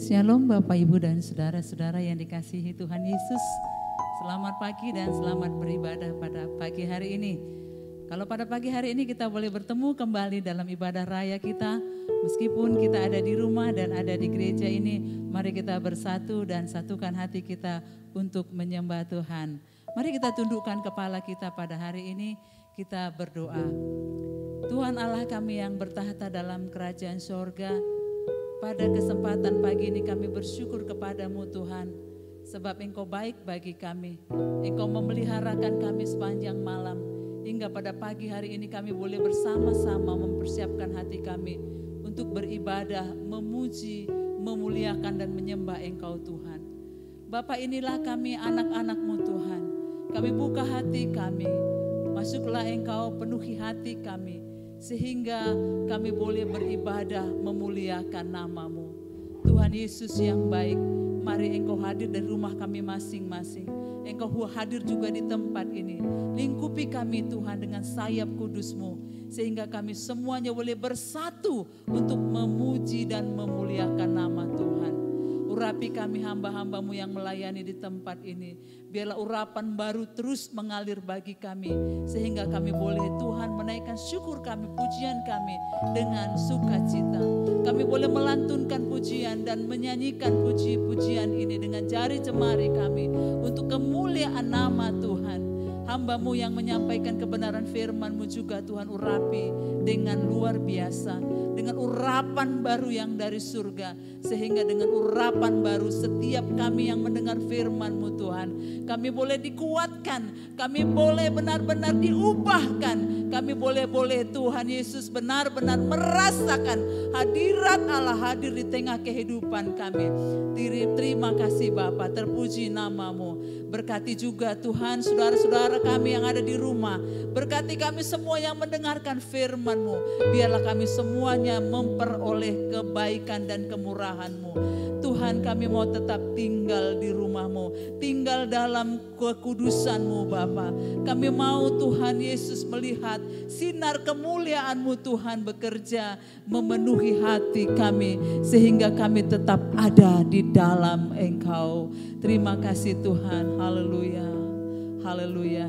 Shalom Bapak Ibu dan saudara-saudara yang dikasihi Tuhan Yesus. Selamat pagi dan selamat beribadah pada pagi hari ini. Kalau pada pagi hari ini kita boleh bertemu kembali dalam ibadah raya kita. Meskipun kita ada di rumah dan ada di gereja ini, mari kita bersatu dan satukan hati kita untuk menyembah Tuhan. Mari kita tundukkan kepala kita pada hari ini, kita berdoa. Tuhan Allah kami yang bertahta dalam kerajaan sorga, pada kesempatan pagi ini kami bersyukur kepadamu Tuhan, sebab Engkau baik bagi kami. Engkau memeliharakan kami sepanjang malam, hingga pada pagi hari ini kami boleh bersama-sama mempersiapkan hati kami untuk beribadah, memuji, memuliakan dan menyembah Engkau Tuhan. Bapa, inilah kami anak-anak-Mu Tuhan. Kami buka hati kami, masuklah Engkau penuhi hati kami, sehingga kami boleh beribadah memuliakan nama-Mu. Tuhan Yesus yang baik, mari Engkau hadir dari rumah kami masing-masing. Engkau hadir juga di tempat ini. Lingkupi kami Tuhan dengan sayap kudus-Mu, sehingga kami semuanya boleh bersatu untuk memuji dan memuliakan nama Tuhan. Urapi kami hamba-hamba-Mu yang melayani di tempat ini. Biarlah urapan baru terus mengalir bagi kami, sehingga kami boleh Tuhan menaikkan syukur kami, pujian kami dengan sukacita. Kami boleh melantunkan pujian dan menyanyikan puji-pujian ini dengan jari jemari kami untuk kemuliaan nama Tuhan. Hamba-Mu yang menyampaikan kebenaran firman-Mu juga Tuhan urapi dengan luar biasa, dengan urapan baru yang dari surga, sehingga dengan urapan baru setiap kami yang mendengar firman-Mu Tuhan, kami boleh dikuatkan, kami boleh benar-benar diubahkan, kami boleh Tuhan Yesus benar-benar merasakan hadirat Allah hadir di tengah kehidupan kami. Terima kasih Bapa, terpuji nama-Mu. Berkati juga Tuhan saudara-saudara kami yang ada di rumah. Berkati kami semua yang mendengarkan firman-Mu. Biarlah kami semuanya memperoleh kebaikan dan kemurahan-Mu. Tuhan, kami mau tetap tinggal di rumah-Mu, tinggal dalam kekudusan-Mu Bapa. Kami mau Tuhan Yesus melihat sinar kemuliaan-Mu Tuhan bekerja memenuhi hati kami, sehingga kami tetap ada di dalam Engkau. Terima kasih Tuhan, haleluya, haleluya,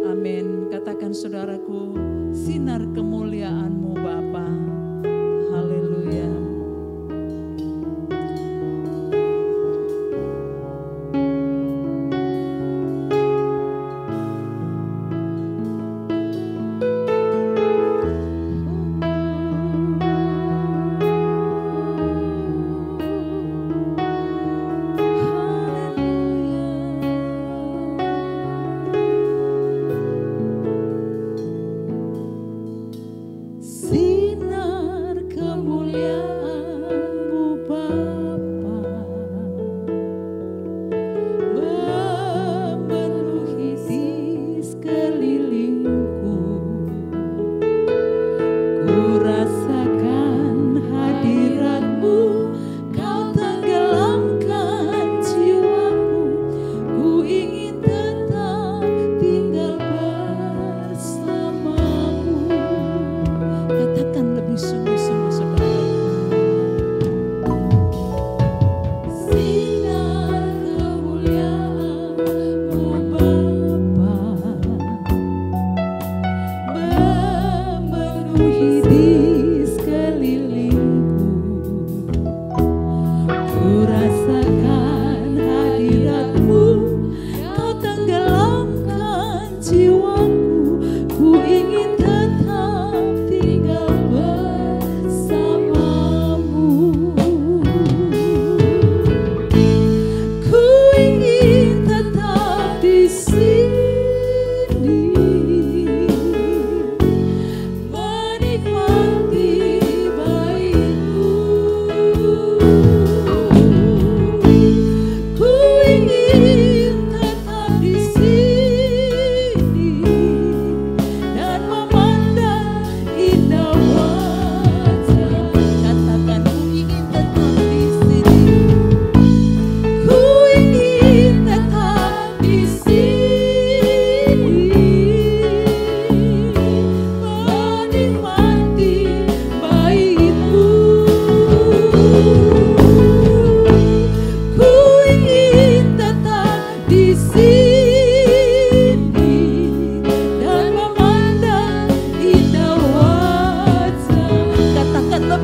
amin. Katakan saudaraku, sinar kemuliaan-Mu Bapa, haleluya.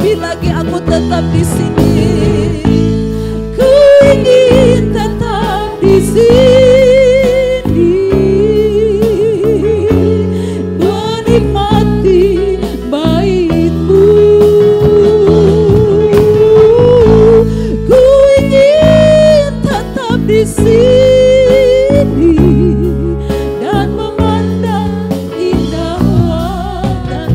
lebih lagi aku tetap di sini. Ku ingin tetap di sini, menikmati bait-Mu. Ku ingin tetap di sini dan memandang indah dan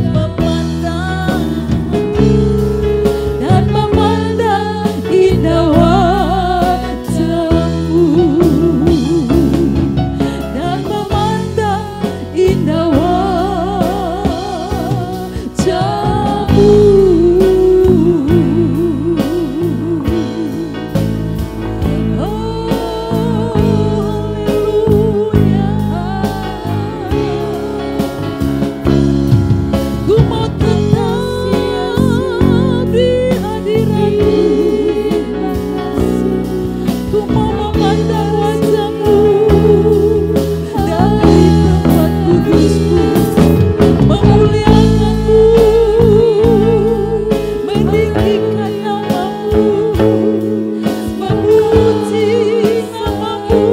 memandang indah wajah-Mu, dan memandang indah wajah-Mu. Ku mau tetap di hadirat-Mu, ku mau memandang wajah-Mu dari tempat kudus-Mu, memuliakan-Mu, meninggikan nama-Mu, memuji nama-Mu,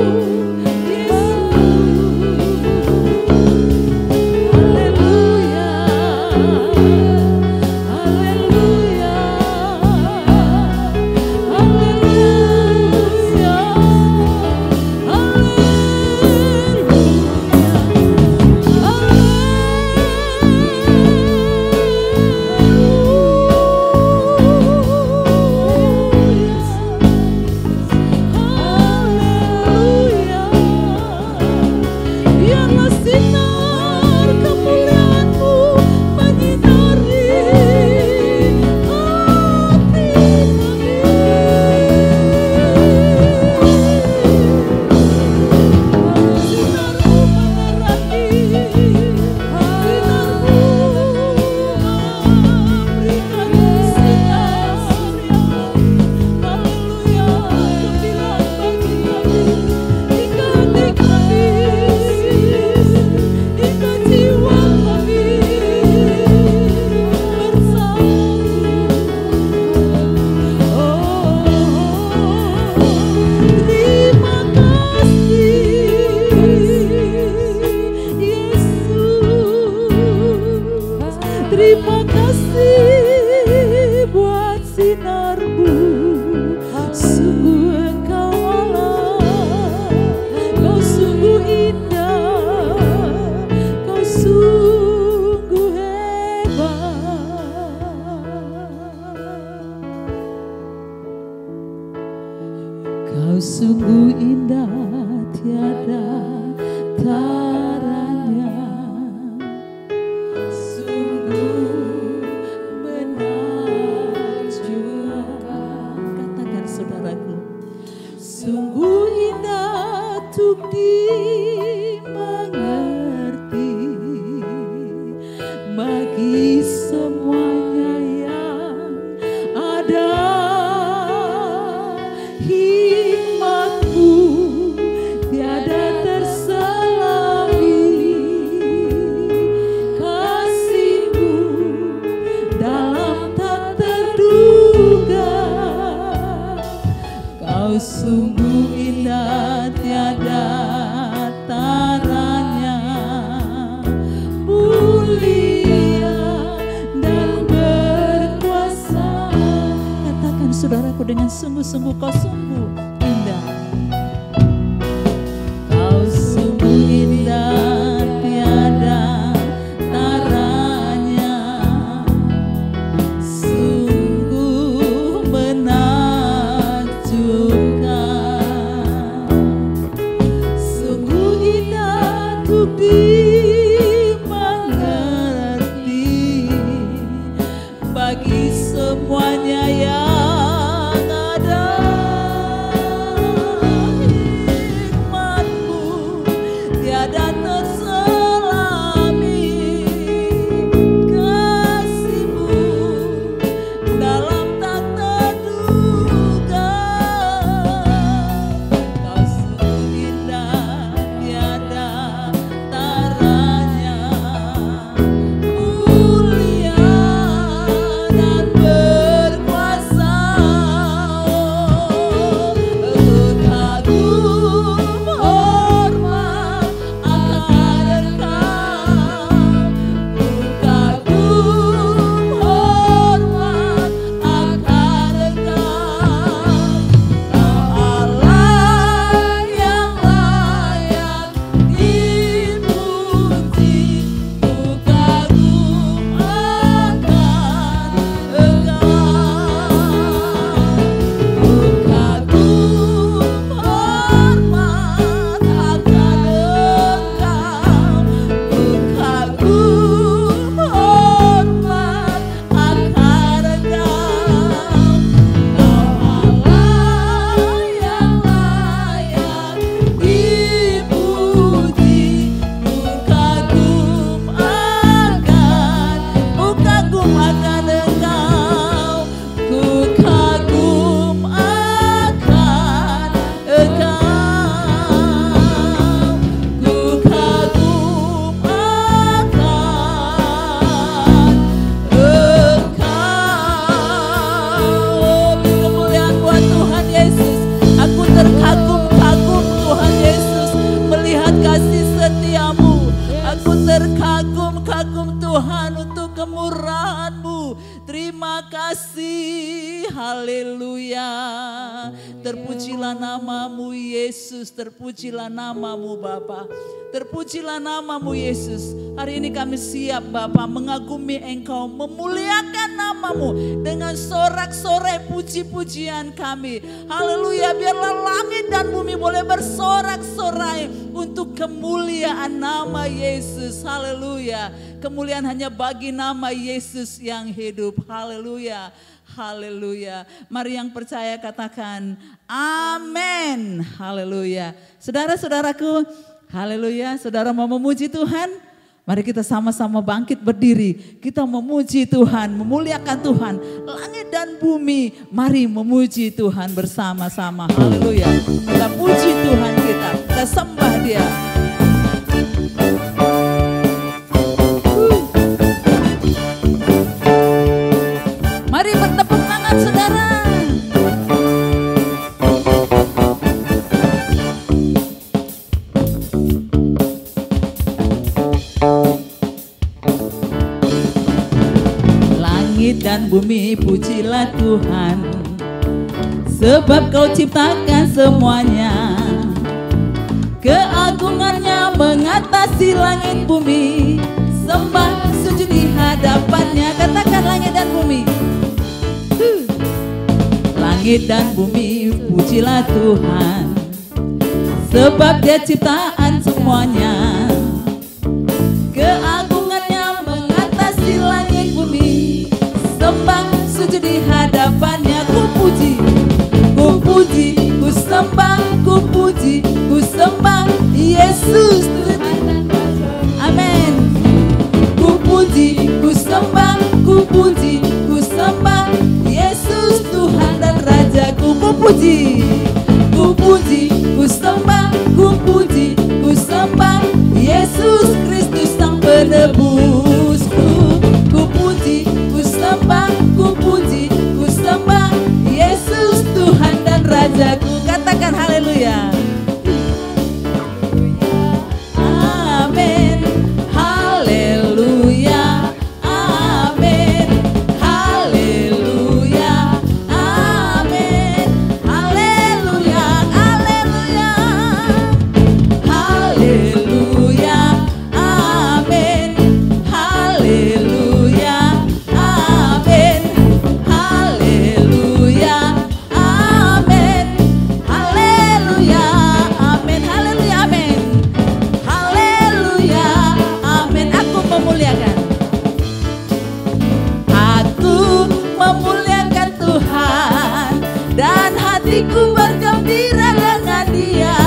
biarlah sinar kemuliaan-Mu menyinari hati kami. Sinar-Mu menerangi, sinar-Mu memberikan sinar yang haleluya gemilang bagi kami, ikati kami, ikat jiwa kami bersama. Oh, terima kasih Yesus, terima kasih buat sinar-Mu. Sungguh Engkau Allah, Kau sungguh indah, Kau sungguh hebat. Kau sungguh indah, tiada taranya, sungguh menakjubkan. Katakan saudaraku, sungguh indah untuk dimengerti bagi semuanya yang ada. Hikmat-Mu tiada terselami, kasih-Mu dalam tak terduga. Kau sungguh indah, tiada taranya, mulia dan berkuasa. Katakan saudaraku dengan sungguh-sungguh, Kau sungguh indah. Kau sungguh indah, tiada taranya, sungguh menakjubkan, sungguh indah untuk dimengerti bagi semuanya yang ada. Hikmat-Mu tiada terselami, kasih-Mu dalam tak terduga. Kau sungguh indah, tiada taranya, mulia dan kasih, haleluya. Terpujilah namamu Yesus, terpujilah namamu Bapa, terpujilah namamu Yesus. Hari ini kami siap Bapa mengagumi Engkau, memuliakan namamu dengan sorak-sorai puji-pujian kami. Haleluya, biarlah langit dan bumi boleh bersorak-sorai untuk kemuliaan nama Yesus. Haleluya, kemuliaan hanya bagi nama Yesus yang hidup. Haleluya, haleluya. Mari yang percaya katakan amin. Haleluya. Saudara-saudaraku, haleluya. Saudara mau memuji Tuhan? Mari kita sama-sama bangkit berdiri. Kita memuji Tuhan, memuliakan Tuhan. Langit dan bumi, mari memuji Tuhan bersama-sama. Haleluya. Kita puji Tuhan kita sembah Dia. Mari bertepuk tangan saudara. Langit dan bumi pujilah Tuhan, sebab Kau ciptakan semuanya. Keagungannya mengatasi langit bumi, sembah sujud di hadapannya. Katakan langit dan bumi. Langit dan bumi pujilah Tuhan, sebab Dia ciptaan semuanya. Keagungannya mengatasi langit bumi, sembah sujud di hadapannya. Ku puji, ku sembah, ku puji, ku sembah Yesus Tuhan. Amin. Ku puji, ku sembah, ku puji, ku sembah Yesus Tuhan dan Rajaku. Ku puji, ku sembah, ku puji, ku sembah Yesus Kristus Sang Penebusku. Ku puji, ku sembah, ku puji, ku sembah Yesus Tuhan dan Rajaku. Katakan haleluya. Amin. Haleluya. Amin. Haleluya. Amin. Haleluya. Haleluya. Haleluya. Amin. Haleluya. Amin. Haleluya. Amin. Haleluya. Amin. Haleluya. Amin. Haleluya. Amin. Aku memuliakan. Aku memuliakan Tuhan dan hatiku bergembira dengan Dia,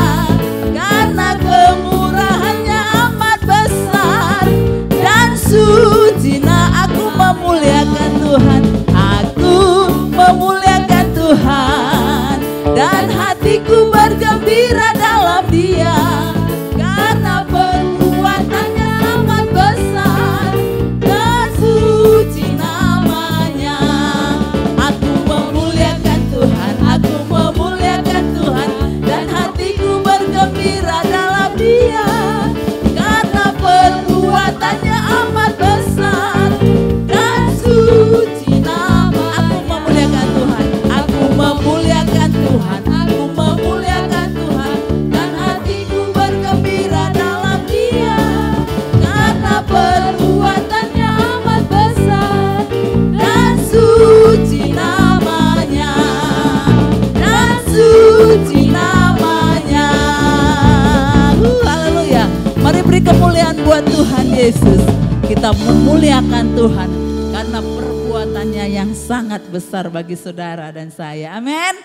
karena kemurahannya amat besar dan suci. Nah, aku memuliakan Tuhan. Aku memuliakan Tuhan dan hatiku bergembira dalam Dia, karena perbuatannya amat besar dan suci namanya. Aku memuliakan Tuhan, aku memuliakan Tuhan dan hatiku bergembira dalam Dia, karena perbuatannya amat besar dan suci nama. Aku memuliakan Tuhan, aku memuliakan Tuhan, aku memuliakan Tuhan dan hatiku bergembira dalam Dia, karena perbuatannya amat besar dan suci namanya, dan suci namanya. Haleluya. Mari beri kemuliaan buat Tuhan Yesus. Kita memuliakan Tuhan karena perbuatannya yang sangat besar bagi saudara dan saya. Amin.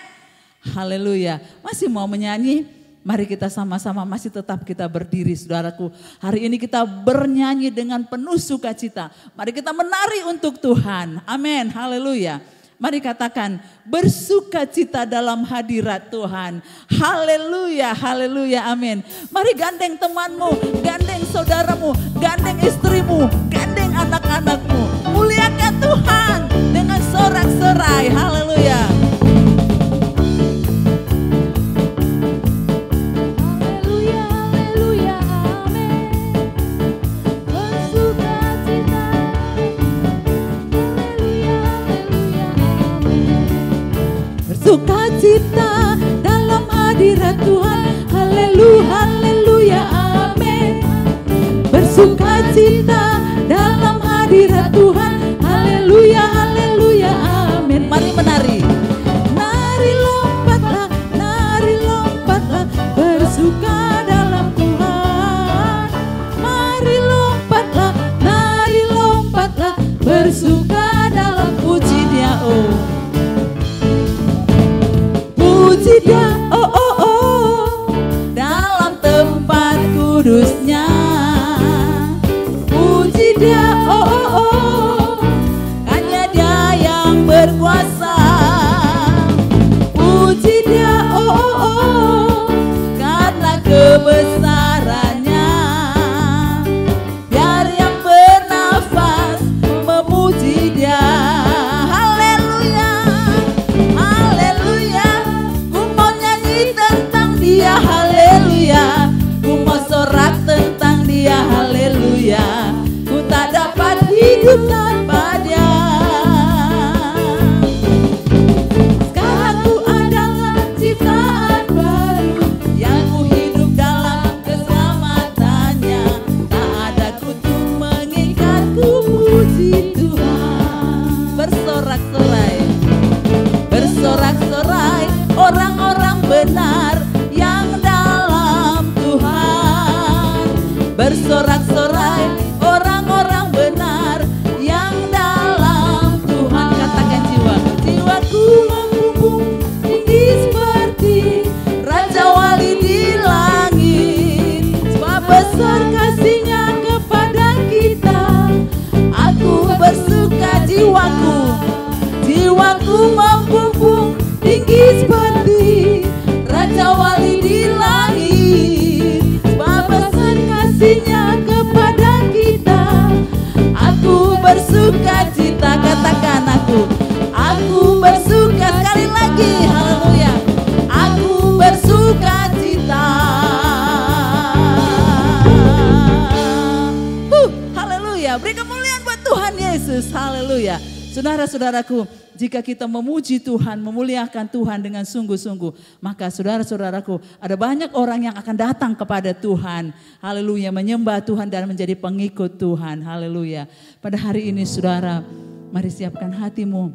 Haleluya. Masih mau menyanyi? Mari kita sama-sama masih tetap kita berdiri saudaraku. Hari ini kita bernyanyi dengan penuh sukacita. Mari kita menari untuk Tuhan. Amin. Haleluya. Mari katakan bersukacita dalam hadirat Tuhan. Haleluya, haleluya, amin. Mari gandeng temanmu, gandeng saudaramu, gandeng istrimu, gandeng anak-anakmu. Muliakan Tuhan dengan sorak-sorai. Haleluya. sukacita dalam hadirat Tuhan. Haleluya, haleluya, amin. Bersukacita dalam hadirat Tuhan. Haleluya, haleluya, amin. Mari menari. Nari lompatlah, bersuka dalam Tuhan. Mari lompatlah, bersuka dalam puji Dia, oh. Puji Dia, oh oh oh, dalam tempat kudusnya. Puji Dia, oh oh oh, hanya Dia yang berkuasa. Puji Dia, oh oh oh, karena kebesarannya. Biar yang bernafas memuji Dia. Haleluya, haleluya, ku mau nyanyi tentang Dia. Haleluya, ku mau sorak tentang Dia. Haleluya, ku tak dapat hidup tanpa Dia. Sekarang ku adalah ciptaan baru, yang ku hidup dalam keselamatannya. Tak ada kutu mengikatku, puji Tuhan. Bersorak-sorai, bersorak-sorai, orang-orang benar yang dalam Tuhan. Bersorak-sorai, orang-orang benar yang dalam Tuhan. Katakan jiwaku, jiwaku membumbung tinggi seperti Raja Wali di langit. Sebab besar kasih-Nya kepada kita. Aku bersuka, jiwaku, jiwaku membumbung tinggi seperti Raja Wali di langit. Sebab besar kasih-Nya kepada kita. Aku bersuka cita, katakan aku bersuka. Sekali lagi, haleluya, aku bersuka cita. Haleluya, beri kemuliaan buat Tuhan Yesus. Haleluya. Saudara-saudaraku, jika kita memuji Tuhan, memuliakan Tuhan dengan sungguh-sungguh, maka saudara-saudaraku, ada banyak orang yang akan datang kepada Tuhan. Haleluya, menyembah Tuhan dan menjadi pengikut Tuhan. Haleluya. Pada hari ini saudara, mari siapkan hatimu,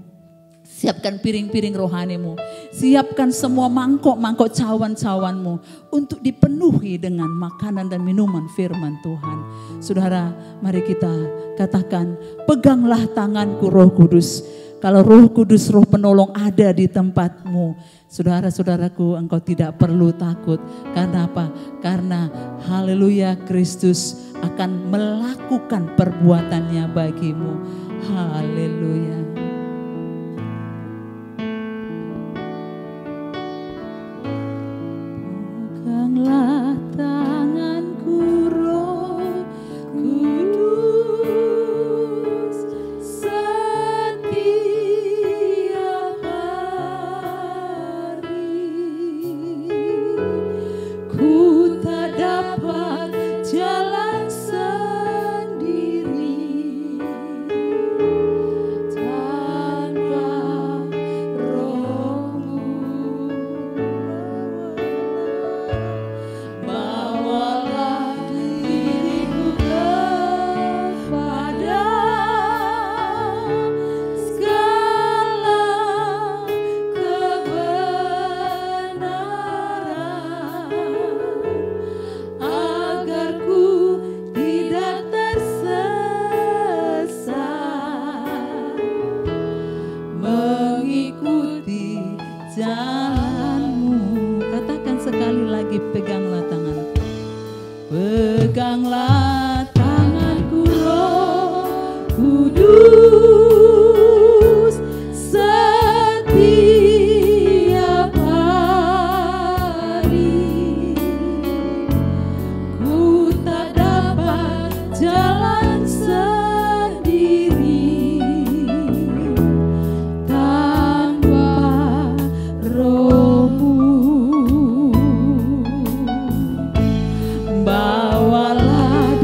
siapkan piring-piring rohanimu, siapkan semua mangkok-mangkok cawan-cawanmu untuk dipenuhi dengan makanan dan minuman firman Tuhan. Saudara, mari kita katakan, peganglah tanganku Roh Kudus. Kalau Roh Kudus, Roh Penolong ada di tempatmu, saudara-saudaraku, engkau tidak perlu takut. Karena apa? Karena haleluya, Kristus akan melakukan perbuatannya bagimu. Haleluya. Peganglah tanganku Roh Kudus, setiap hari ku tak dapat jalan sendiri tanpa Roh-Mu. Bawalah diriku kepada segala kebenaran, agar ku tidak tersesat mengikuti jalan-Mu. Katakan sekali lagi, peganglah tanganku. Peganglah tanganku Roh Kudus, setiap hari ku tak dapat jalan sendiri tanpa Roh-Mu. Bawalah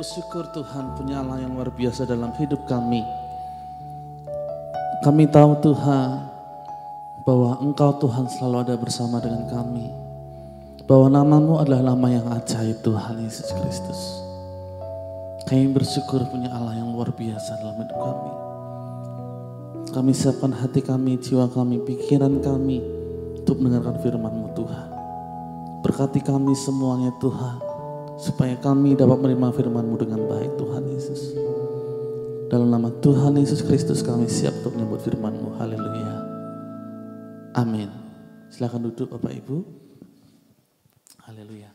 bersyukur Tuhan punya Allah yang luar biasa dalam hidup kami. Kami tahu Tuhan bahwa Engkau Tuhan selalu ada bersama dengan kami. Bahwa nama-Mu adalah nama yang ajaib Tuhan Yesus Kristus. Kami bersyukur punya Allah yang luar biasa dalam hidup kami. Kami siapkan hati kami, jiwa kami, pikiran kami untuk mendengarkan firman-Mu Tuhan. Berkati kami semuanya Tuhan, supaya kami dapat menerima firman-Mu dengan baik Tuhan Yesus. Dalam nama Tuhan Yesus Kristus kami siap untuk menyambut firman-Mu. Haleluya. Amin. Silakan duduk Bapak Ibu. Haleluya.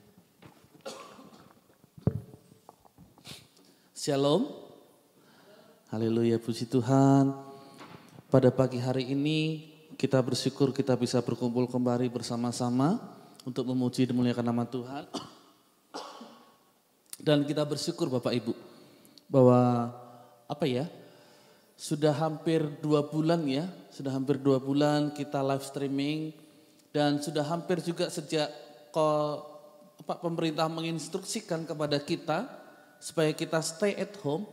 Shalom. Haleluya, puji Tuhan. Pada pagi hari ini kita bersyukur kita bisa berkumpul kembali bersama-sama untuk memuji dan memuliakan nama Tuhan. Dan kita bersyukur Bapak Ibu bahwa sudah hampir 2 bulan ya, sudah hampir 2 bulan kita live streaming dan sudah hampir juga sejak pemerintah menginstruksikan kepada kita supaya kita stay at home,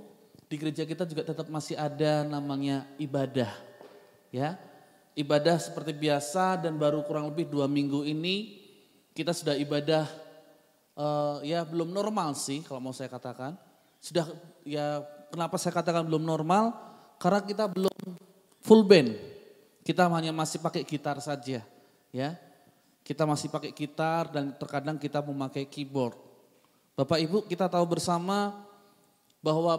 di gereja kita juga tetap masih ada namanya ibadah ya. Ibadah seperti biasa dan baru kurang lebih 2 minggu ini kita sudah ibadah ya belum normal sih kalau mau saya katakan. Sudah ya, kenapa saya katakan belum normal? Karena kita belum full band. Kita hanya masih pakai gitar saja ya. Kita masih pakai gitar dan terkadang kita memakai keyboard. Bapak Ibu, kita tahu bersama bahwa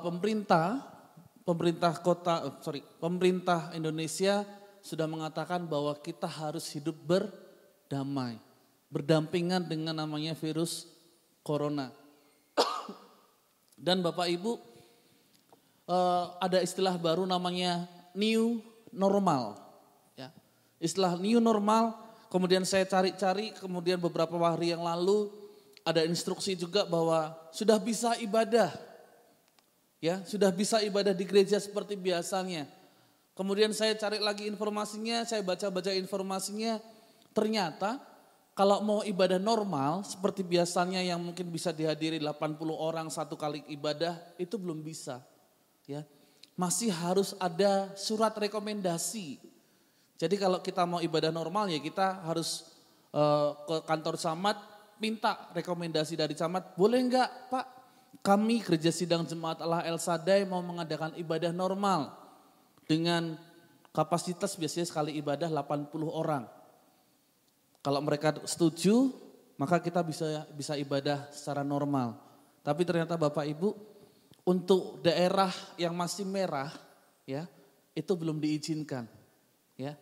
pemerintah Indonesia sudah mengatakan bahwa kita harus hidup berdamai, berdampingan dengan namanya virus corona. Dan Bapak Ibu, ada istilah baru namanya new normal. Ya. Istilah new normal, kemudian saya cari-cari, kemudian beberapa hari yang lalu ada instruksi juga bahwa sudah bisa ibadah. Ya, sudah bisa ibadah di gereja seperti biasanya. Kemudian saya cari lagi informasinya, saya baca-baca informasinya, ternyata kalau mau ibadah normal seperti biasanya yang mungkin bisa dihadiri 80 orang satu kali ibadah, itu belum bisa. Ya, masih harus ada surat rekomendasi. Jadi kalau kita mau ibadah normal ya kita harus ke kantor camat, minta rekomendasi dari camat, boleh enggak Pak, kami Gereja Sidang Jemaat Allah El Shaddai mau mengadakan ibadah normal dengan kapasitas biasanya sekali ibadah 80 orang. Kalau mereka setuju, maka kita bisa ibadah secara normal. Tapi ternyata Bapak Ibu, untuk daerah yang masih merah, ya, itu belum diizinkan. Ya,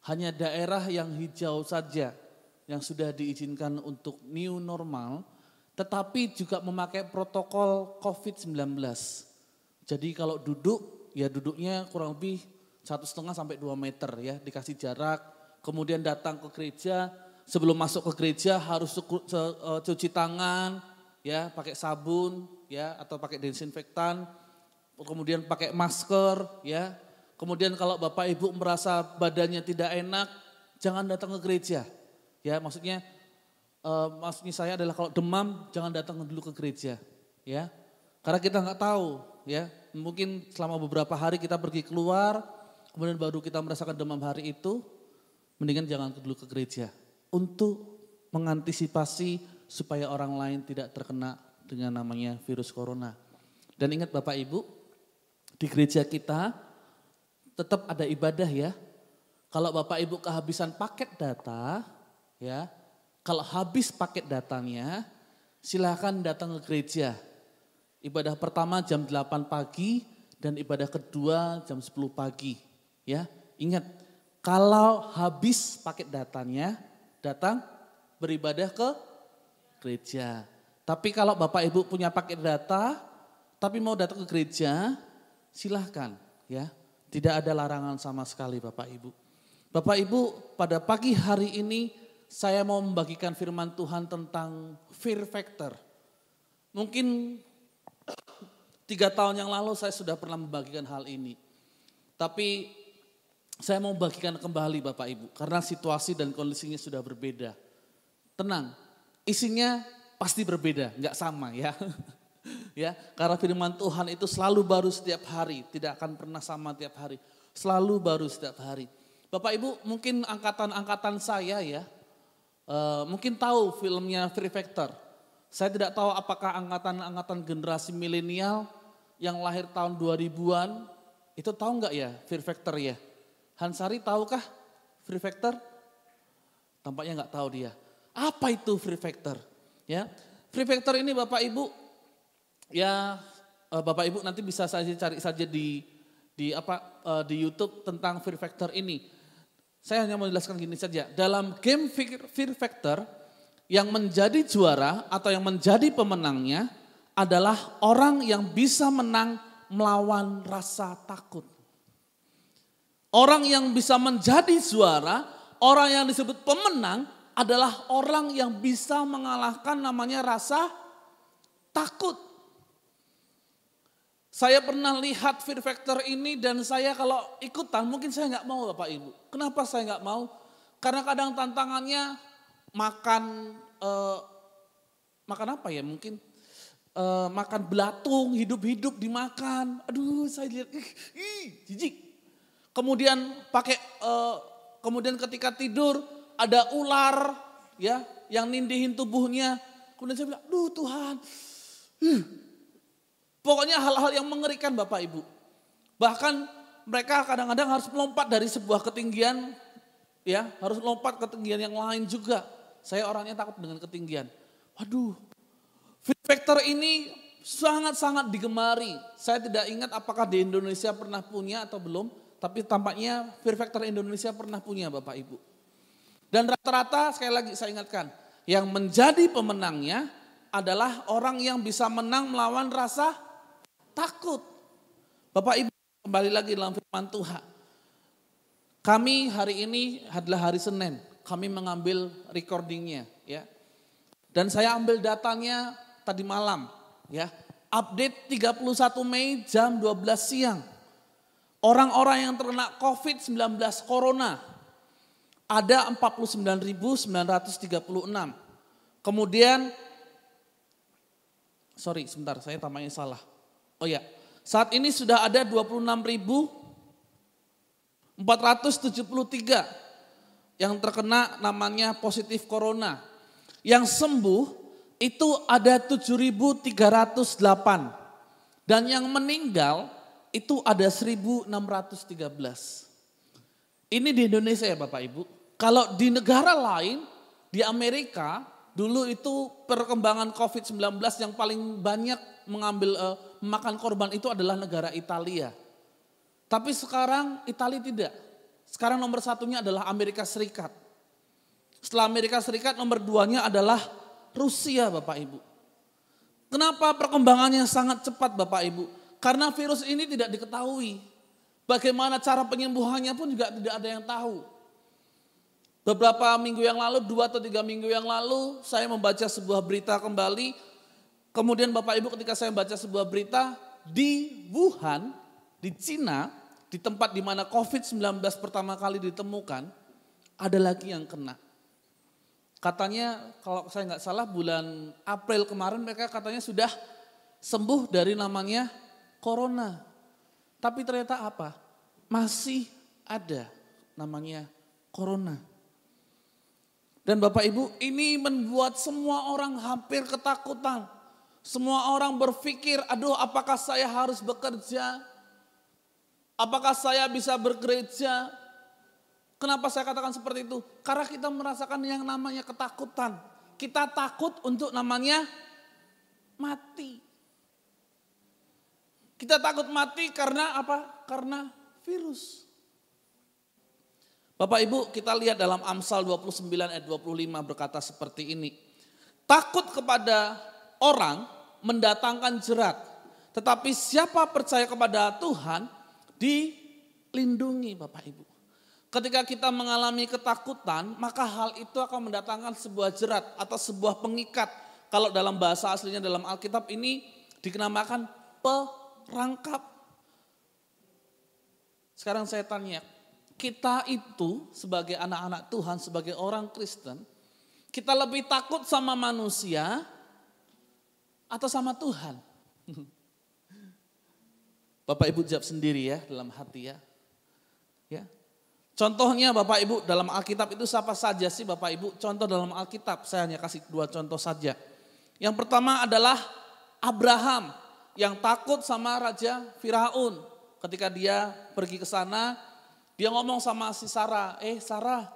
hanya daerah yang hijau saja yang sudah diizinkan untuk new normal, tetapi juga memakai protokol COVID-19. Jadi kalau duduk, ya duduknya kurang lebih 1,5 sampai 2 meter ya, dikasih jarak. Kemudian datang ke gereja, sebelum masuk ke gereja harus cuci tangan, ya pakai sabun, ya atau pakai desinfektan. Kemudian pakai masker, ya. Kemudian kalau Bapak Ibu merasa badannya tidak enak, jangan datang ke gereja. Ya, maksudnya saya adalah kalau demam jangan datang dulu ke gereja, ya. Karena kita nggak tahu, ya. Mungkin selama beberapa hari kita pergi keluar, kemudian baru kita merasakan demam hari itu, mendingan jangan dulu ke gereja. Untuk mengantisipasi supaya orang lain tidak terkena dengan namanya virus corona. Dan ingat Bapak Ibu, di gereja kita tetap ada ibadah ya. Kalau Bapak Ibu kehabisan paket data, ya, kalau habis paket datanya, silakan datang ke gereja. Ibadah pertama jam 8 pagi dan ibadah kedua jam 10 pagi. Ya, ingat, kalau habis paket datanya, datang beribadah ke gereja. Tapi kalau Bapak Ibu punya paket data, tapi mau datang ke gereja, silahkan ya. Tidak ada larangan sama sekali Bapak Ibu. Bapak Ibu, pada pagi hari ini saya mau membagikan firman Tuhan tentang fear factor. Mungkin 3 tahun yang lalu saya sudah pernah membagikan hal ini. Tapi saya mau membagikan kembali Bapak Ibu, karena situasi dan kondisinya sudah berbeda. Tenang, isinya pasti berbeda, enggak sama ya. Ya, karena firman Tuhan itu selalu baru setiap hari, tidak akan pernah sama tiap hari. Selalu baru setiap hari. Bapak Ibu, mungkin angkatan-angkatan saya ya, mungkin tahu filmnya Fear Factor. Saya tidak tahu apakah angkatan-angkatan generasi milenial yang lahir tahun 2000-an, itu tahu nggak ya Fear Factor ya? Hansari tahukah Fear Factor? Tampaknya nggak tahu dia. Apa itu Fear Factor? Ya, Fear Factor ini Bapak Ibu, ya Bapak Ibu nanti bisa saja cari saja di YouTube tentang Fear Factor ini. Saya hanya mau jelaskan gini saja. Dalam game Fear Factor, yang menjadi juara atau yang menjadi pemenangnya adalah orang yang bisa menang melawan rasa takut. Orang yang bisa menjadi juara, orang yang disebut pemenang adalah orang yang bisa mengalahkan namanya rasa takut. Saya pernah lihat Fear Factor ini dan saya kalau ikutan mungkin saya nggak mau Bapak Ibu. Kenapa saya nggak mau? Karena kadang tantangannya makan apa ya mungkin makan belatung hidup-hidup dimakan. Aduh saya lihat jijik. Kemudian kemudian ketika tidur ada ular ya yang nindihin tubuhnya. Kemudian saya bilang, "Duh Tuhan." Pokoknya hal-hal yang mengerikan Bapak Ibu. Bahkan mereka kadang-kadang harus melompat dari sebuah ketinggian, ya harus lompat ke ketinggian yang lain juga. Saya orangnya takut dengan ketinggian. Waduh, Fear Factor ini sangat-sangat digemari. Saya tidak ingat apakah di Indonesia pernah punya atau belum, tapi tampaknya Fear Factor Indonesia pernah punya Bapak Ibu. Dan rata-rata sekali lagi saya ingatkan, yang menjadi pemenangnya adalah orang yang bisa menang melawan rasa takut. Bapak Ibu kembali lagi dalam firman Tuhan. Kami hari ini adalah hari Senin. Kami mengambil recordingnya ya. Dan saya ambil datanya tadi malam ya. Update 31 Mei jam 12 siang. Orang-orang yang terkena COVID-19 Corona ada 49.936. Kemudian sebentar saya tampaknya salah. Oh ya, saat ini sudah ada 26.473 yang terkena namanya positif corona. Yang sembuh itu ada 7.308 dan yang meninggal itu ada 1.613. Ini di Indonesia ya Bapak Ibu. Kalau di negara lain, di Amerika dulu itu perkembangan COVID-19 yang paling banyak memakan korban itu adalah negara Italia. Tapi sekarang Italia tidak. Sekarang nomor satunya adalah Amerika Serikat. Setelah Amerika Serikat nomor 2-nya adalah Rusia Bapak Ibu. Kenapa perkembangannya sangat cepat Bapak Ibu? Karena virus ini tidak diketahui. Bagaimana cara penyembuhannya pun juga tidak ada yang tahu. Beberapa minggu yang lalu, 2 atau 3 minggu yang lalu saya membaca sebuah berita kembali. Kemudian Bapak Ibu ketika saya membaca sebuah berita di Wuhan, di Cina, di tempat di mana COVID-19 pertama kali ditemukan, ada lagi yang kena. Katanya kalau saya nggak salah bulan April kemarin mereka katanya sudah sembuh dari namanya corona. Tapi ternyata apa? Masih ada namanya corona. Dan Bapak Ibu ini membuat semua orang hampir ketakutan. Semua orang berpikir, aduh apakah saya harus bekerja? Apakah saya bisa bergereja? Kenapa saya katakan seperti itu? Karena kita merasakan yang namanya ketakutan. Kita takut untuk namanya mati. Kita takut mati karena apa? Karena virus. Bapak Ibu kita lihat dalam Amsal 29 ayat 25 berkata seperti ini. Takut kepada orang mendatangkan jerat. Tetapi siapa percaya kepada Tuhan dilindungi Bapak Ibu. Ketika kita mengalami ketakutan maka hal itu akan mendatangkan sebuah jerat atau sebuah pengikat. Kalau dalam bahasa aslinya dalam Alkitab ini dikenamakan perangkap. Sekarang saya tanya, kita itu sebagai anak-anak Tuhan, sebagai orang Kristen, kita lebih takut sama manusia atau sama Tuhan? Bapak Ibu jawab sendiri ya dalam hati ya. Ya. Contohnya Bapak Ibu dalam Alkitab itu siapa saja sih Bapak Ibu? Contoh dalam Alkitab saya hanya kasih 2 contoh saja. Yang pertama adalah Abraham yang takut sama Raja Firaun. Ketika dia pergi ke sana, dia ngomong sama si Sarah, Sarah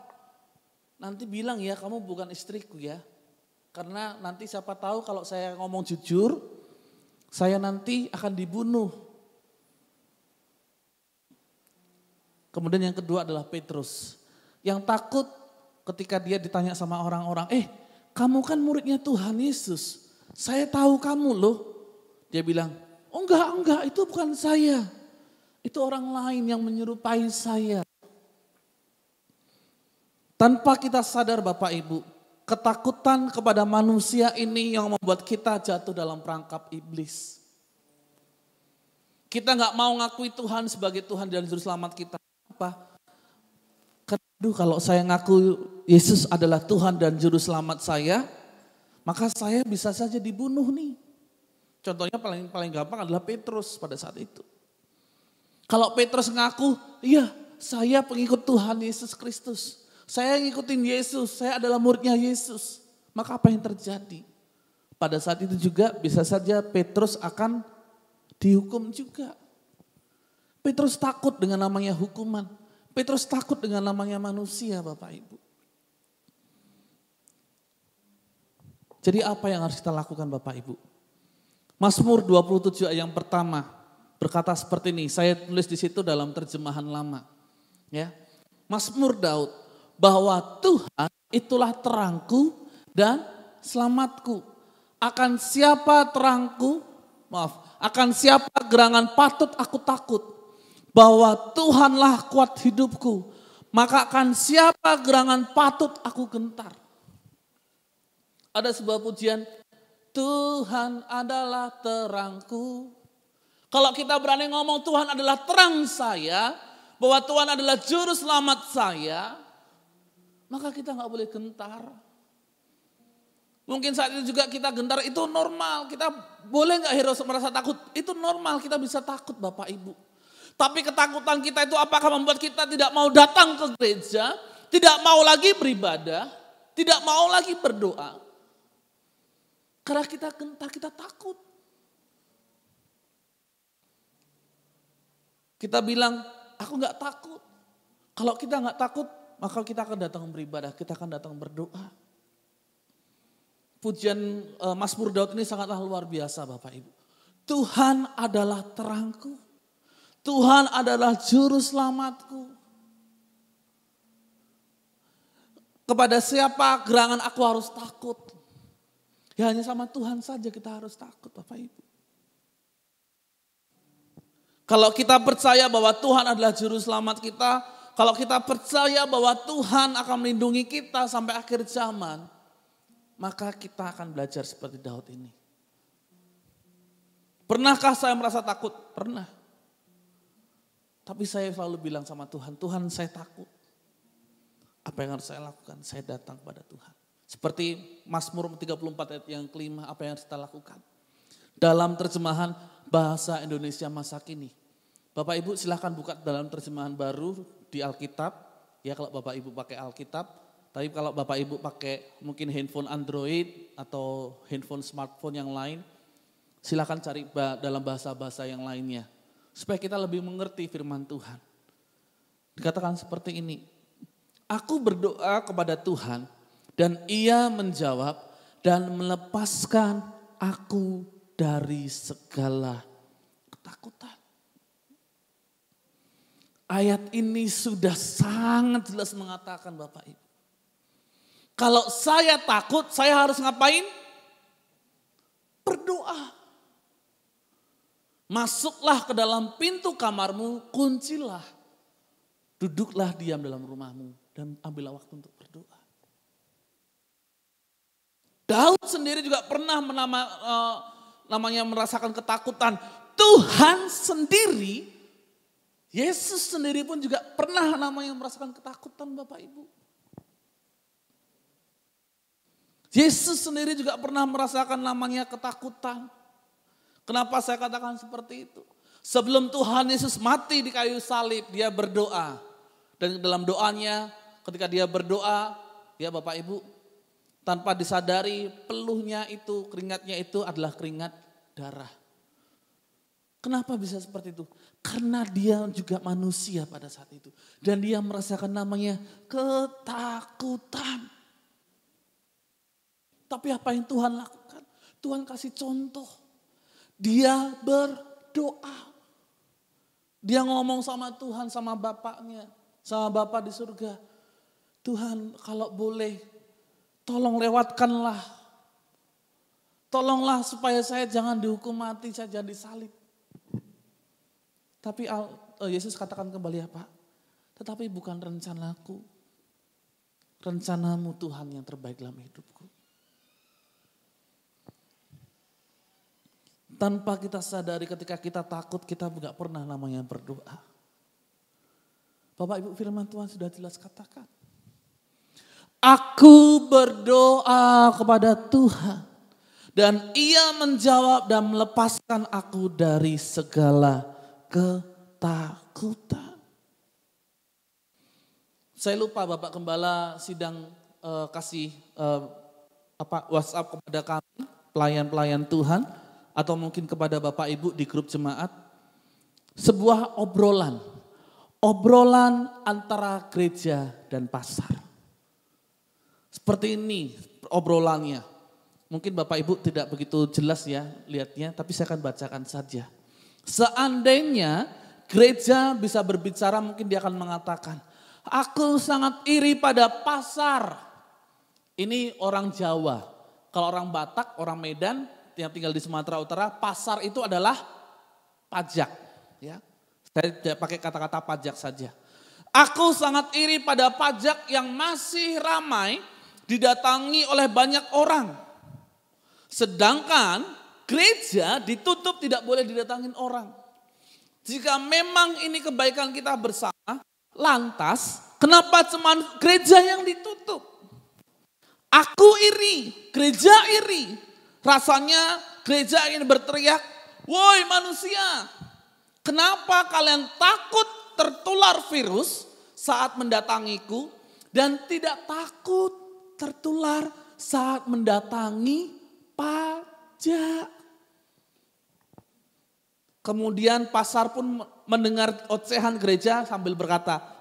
nanti bilang ya kamu bukan istriku ya. Karena nanti siapa tahu kalau saya ngomong jujur, saya nanti akan dibunuh. Kemudian yang kedua adalah Petrus. Yang takut ketika dia ditanya sama orang-orang, kamu kan muridnya Tuhan Yesus. Saya tahu kamu loh. Dia bilang, oh enggak, itu bukan saya. Itu orang lain yang menyerupai saya. Tanpa kita sadar Bapak Ibu, ketakutan kepada manusia ini yang membuat kita jatuh dalam perangkap iblis. Kita gak mau ngakui Tuhan sebagai Tuhan dan Juru Selamat kita. Apa? Karena kalau saya ngaku Yesus adalah Tuhan dan Juru Selamat saya, maka saya bisa saja dibunuh nih. Contohnya paling gampang adalah Petrus pada saat itu. Kalau Petrus ngaku, iya saya pengikut Tuhan Yesus Kristus. Saya ngikutin Yesus, saya adalah muridnya Yesus. Maka apa yang terjadi? Pada saat itu juga bisa saja Petrus akan dihukum juga. Petrus takut dengan namanya hukuman. Petrus takut dengan namanya manusia Bapak Ibu. Jadi apa yang harus kita lakukan Bapak Ibu? Mazmur 27 ayat yang pertama berkata seperti ini. Saya tulis di situ dalam terjemahan lama. Ya, Mazmur Daud, bahwa Tuhan itulah terangku dan selamatku. Akan siapa terangku? Akan siapa gerangan patut aku takut? Bahwa Tuhanlah kuat hidupku, maka akan siapa gerangan patut aku gentar. Ada sebuah pujian, Tuhan adalah terangku. Kalau kita berani ngomong Tuhan adalah terang saya, bahwa Tuhan adalah juru selamat saya, maka kita gak boleh gentar. Mungkin saat itu juga kita gentar, itu normal. Kita boleh gak merasa takut? Itu normal, kita bisa takut Bapak Ibu. Tapi ketakutan kita itu apakah membuat kita tidak mau datang ke gereja, tidak mau lagi beribadah, tidak mau lagi berdoa? Karena kita gentar, kita takut. Kita bilang, aku gak takut. Kalau kita gak takut, maka kita akan datang beribadah, kita akan datang berdoa. Pujian Mazmur Daud ini sangatlah luar biasa Bapak Ibu. Tuhan adalah terangku. Tuhan adalah juru selamatku. Kepada siapa gerangan aku harus takut? Ya hanya sama Tuhan saja kita harus takut Bapak Ibu. Kalau kita percaya bahwa Tuhan adalah juru selamat kita, kalau kita percaya bahwa Tuhan akan melindungi kita sampai akhir zaman, maka kita akan belajar seperti Daud ini. Pernahkah saya merasa takut? Pernah. Tapi saya selalu bilang sama Tuhan, Tuhan saya takut. Apa yang harus saya lakukan? Saya datang kepada Tuhan. Seperti Mazmur 34 ayat yang kelima, apa yang harus kita lakukan? Dalam terjemahan bahasa Indonesia masa kini. Bapak Ibu silahkan buka dalam terjemahan baru di Alkitab. Ya kalau Bapak Ibu pakai Alkitab. Tapi kalau Bapak Ibu pakai mungkin handphone Android atau handphone smartphone yang lain. Silahkan cari dalam bahasa-bahasa yang lainnya. Supaya kita lebih mengerti firman Tuhan. Dikatakan seperti ini. Aku berdoa kepada Tuhan dan Ia menjawab dan melepaskan aku dari segala ketakutan. Ayat ini sudah sangat jelas mengatakan Bapak Ibu. Kalau saya takut, saya harus ngapain? Berdoa. Masuklah ke dalam pintu kamarmu, kuncilah. Duduklah diam dalam rumahmu dan ambillah waktu untuk berdoa. Daud sendiri juga pernah namanya merasakan ketakutan. Tuhan sendiri, Yesus sendiri pun juga pernah namanya merasakan ketakutan Bapak Ibu. Yesus sendiri juga pernah merasakan namanya ketakutan. Kenapa saya katakan seperti itu? Sebelum Tuhan Yesus mati di kayu salib, dia berdoa. Dan dalam doanya, ketika dia berdoa, ya Bapak Ibu, tanpa disadari peluhnya itu, keringatnya itu adalah keringat darah. Kenapa bisa seperti itu? Karena dia juga manusia pada saat itu. Dan dia merasakan namanya ketakutan. Tapi apa yang Tuhan lakukan? Tuhan kasih contoh. Dia berdoa. Dia ngomong sama Tuhan, sama Bapaknya, sama Bapa di surga. Tuhan kalau boleh, tolong lewatkanlah. Tolonglah supaya saya jangan dihukum mati, saya jangan disalib. Tapi Yesus katakan kembali apa? Tetapi bukan rencanaku. Rencanamu Tuhan yang terbaik dalam hidupku. Tanpa kita sadari ketika kita takut, kita tidak pernah namanya berdoa. Bapak Ibu, firman Tuhan sudah jelas katakan. Aku berdoa kepada Tuhan. Dan ia menjawab dan melepaskan aku dari segala ketakutan. Saya lupa Bapak Gembala sidang kasih WhatsApp kepada kami, pelayan-pelayan Tuhan. Atau mungkin kepada Bapak Ibu di grup jemaat, sebuah obrolan antara gereja dan pasar. Seperti ini obrolannya. Mungkin Bapak Ibu tidak begitu jelas ya lihatnya, tapi saya akan bacakan saja. Seandainya gereja bisa berbicara, mungkin dia akan mengatakan, aku sangat iri pada pasar. Ini orang Jawa. Kalau orang Batak, orang Medan, yang tinggal di Sumatera Utara, pasar itu adalah pajak. Ya, saya tidak pakai kata-kata pajak saja. Aku sangat iri pada pajak yang masih ramai didatangi oleh banyak orang. Sedangkan gereja ditutup tidak boleh didatangin orang. Jika memang ini kebaikan kita bersama, lantas kenapa cuma gereja yang ditutup? Aku iri, gereja iri. Rasanya gereja ingin berteriak, woi manusia, kenapa kalian takut tertular virus saat mendatangiku dan tidak takut tertular saat mendatangi pajak? Kemudian pasar pun mendengar ocehan gereja sambil berkata,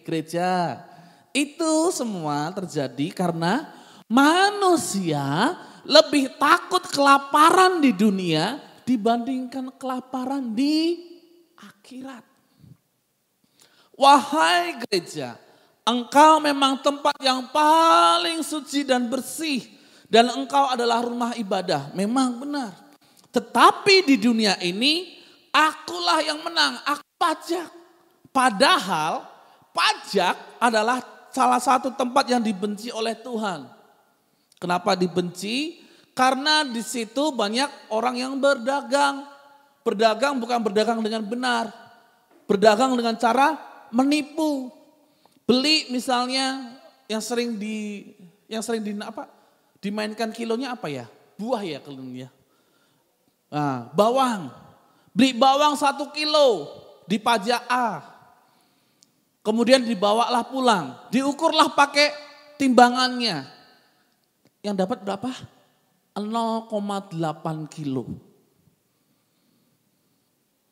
gereja, itu semua terjadi karena manusia lebih takut kelaparan di dunia dibandingkan kelaparan di akhirat. Wahai gereja, engkau memang tempat yang paling suci dan bersih. Dan engkau adalah rumah ibadah, memang benar. Tetapi di dunia ini, akulah yang menang, aku pajak. Padahal pajak adalah salah satu tempat yang dibenci oleh Tuhan. Kenapa dibenci? Karena di situ banyak orang yang berdagang. Berdagang bukan berdagang dengan benar. Berdagang dengan cara menipu. Beli misalnya yang sering dimainkan kilonya apa ya? Buah ya kilonya. Nah, bawang. Beli bawang 1 kilo di pajak A. Kemudian dibawalah pulang, diukurlah pakai timbangannya. Yang dapat berapa? 0,8 kilo.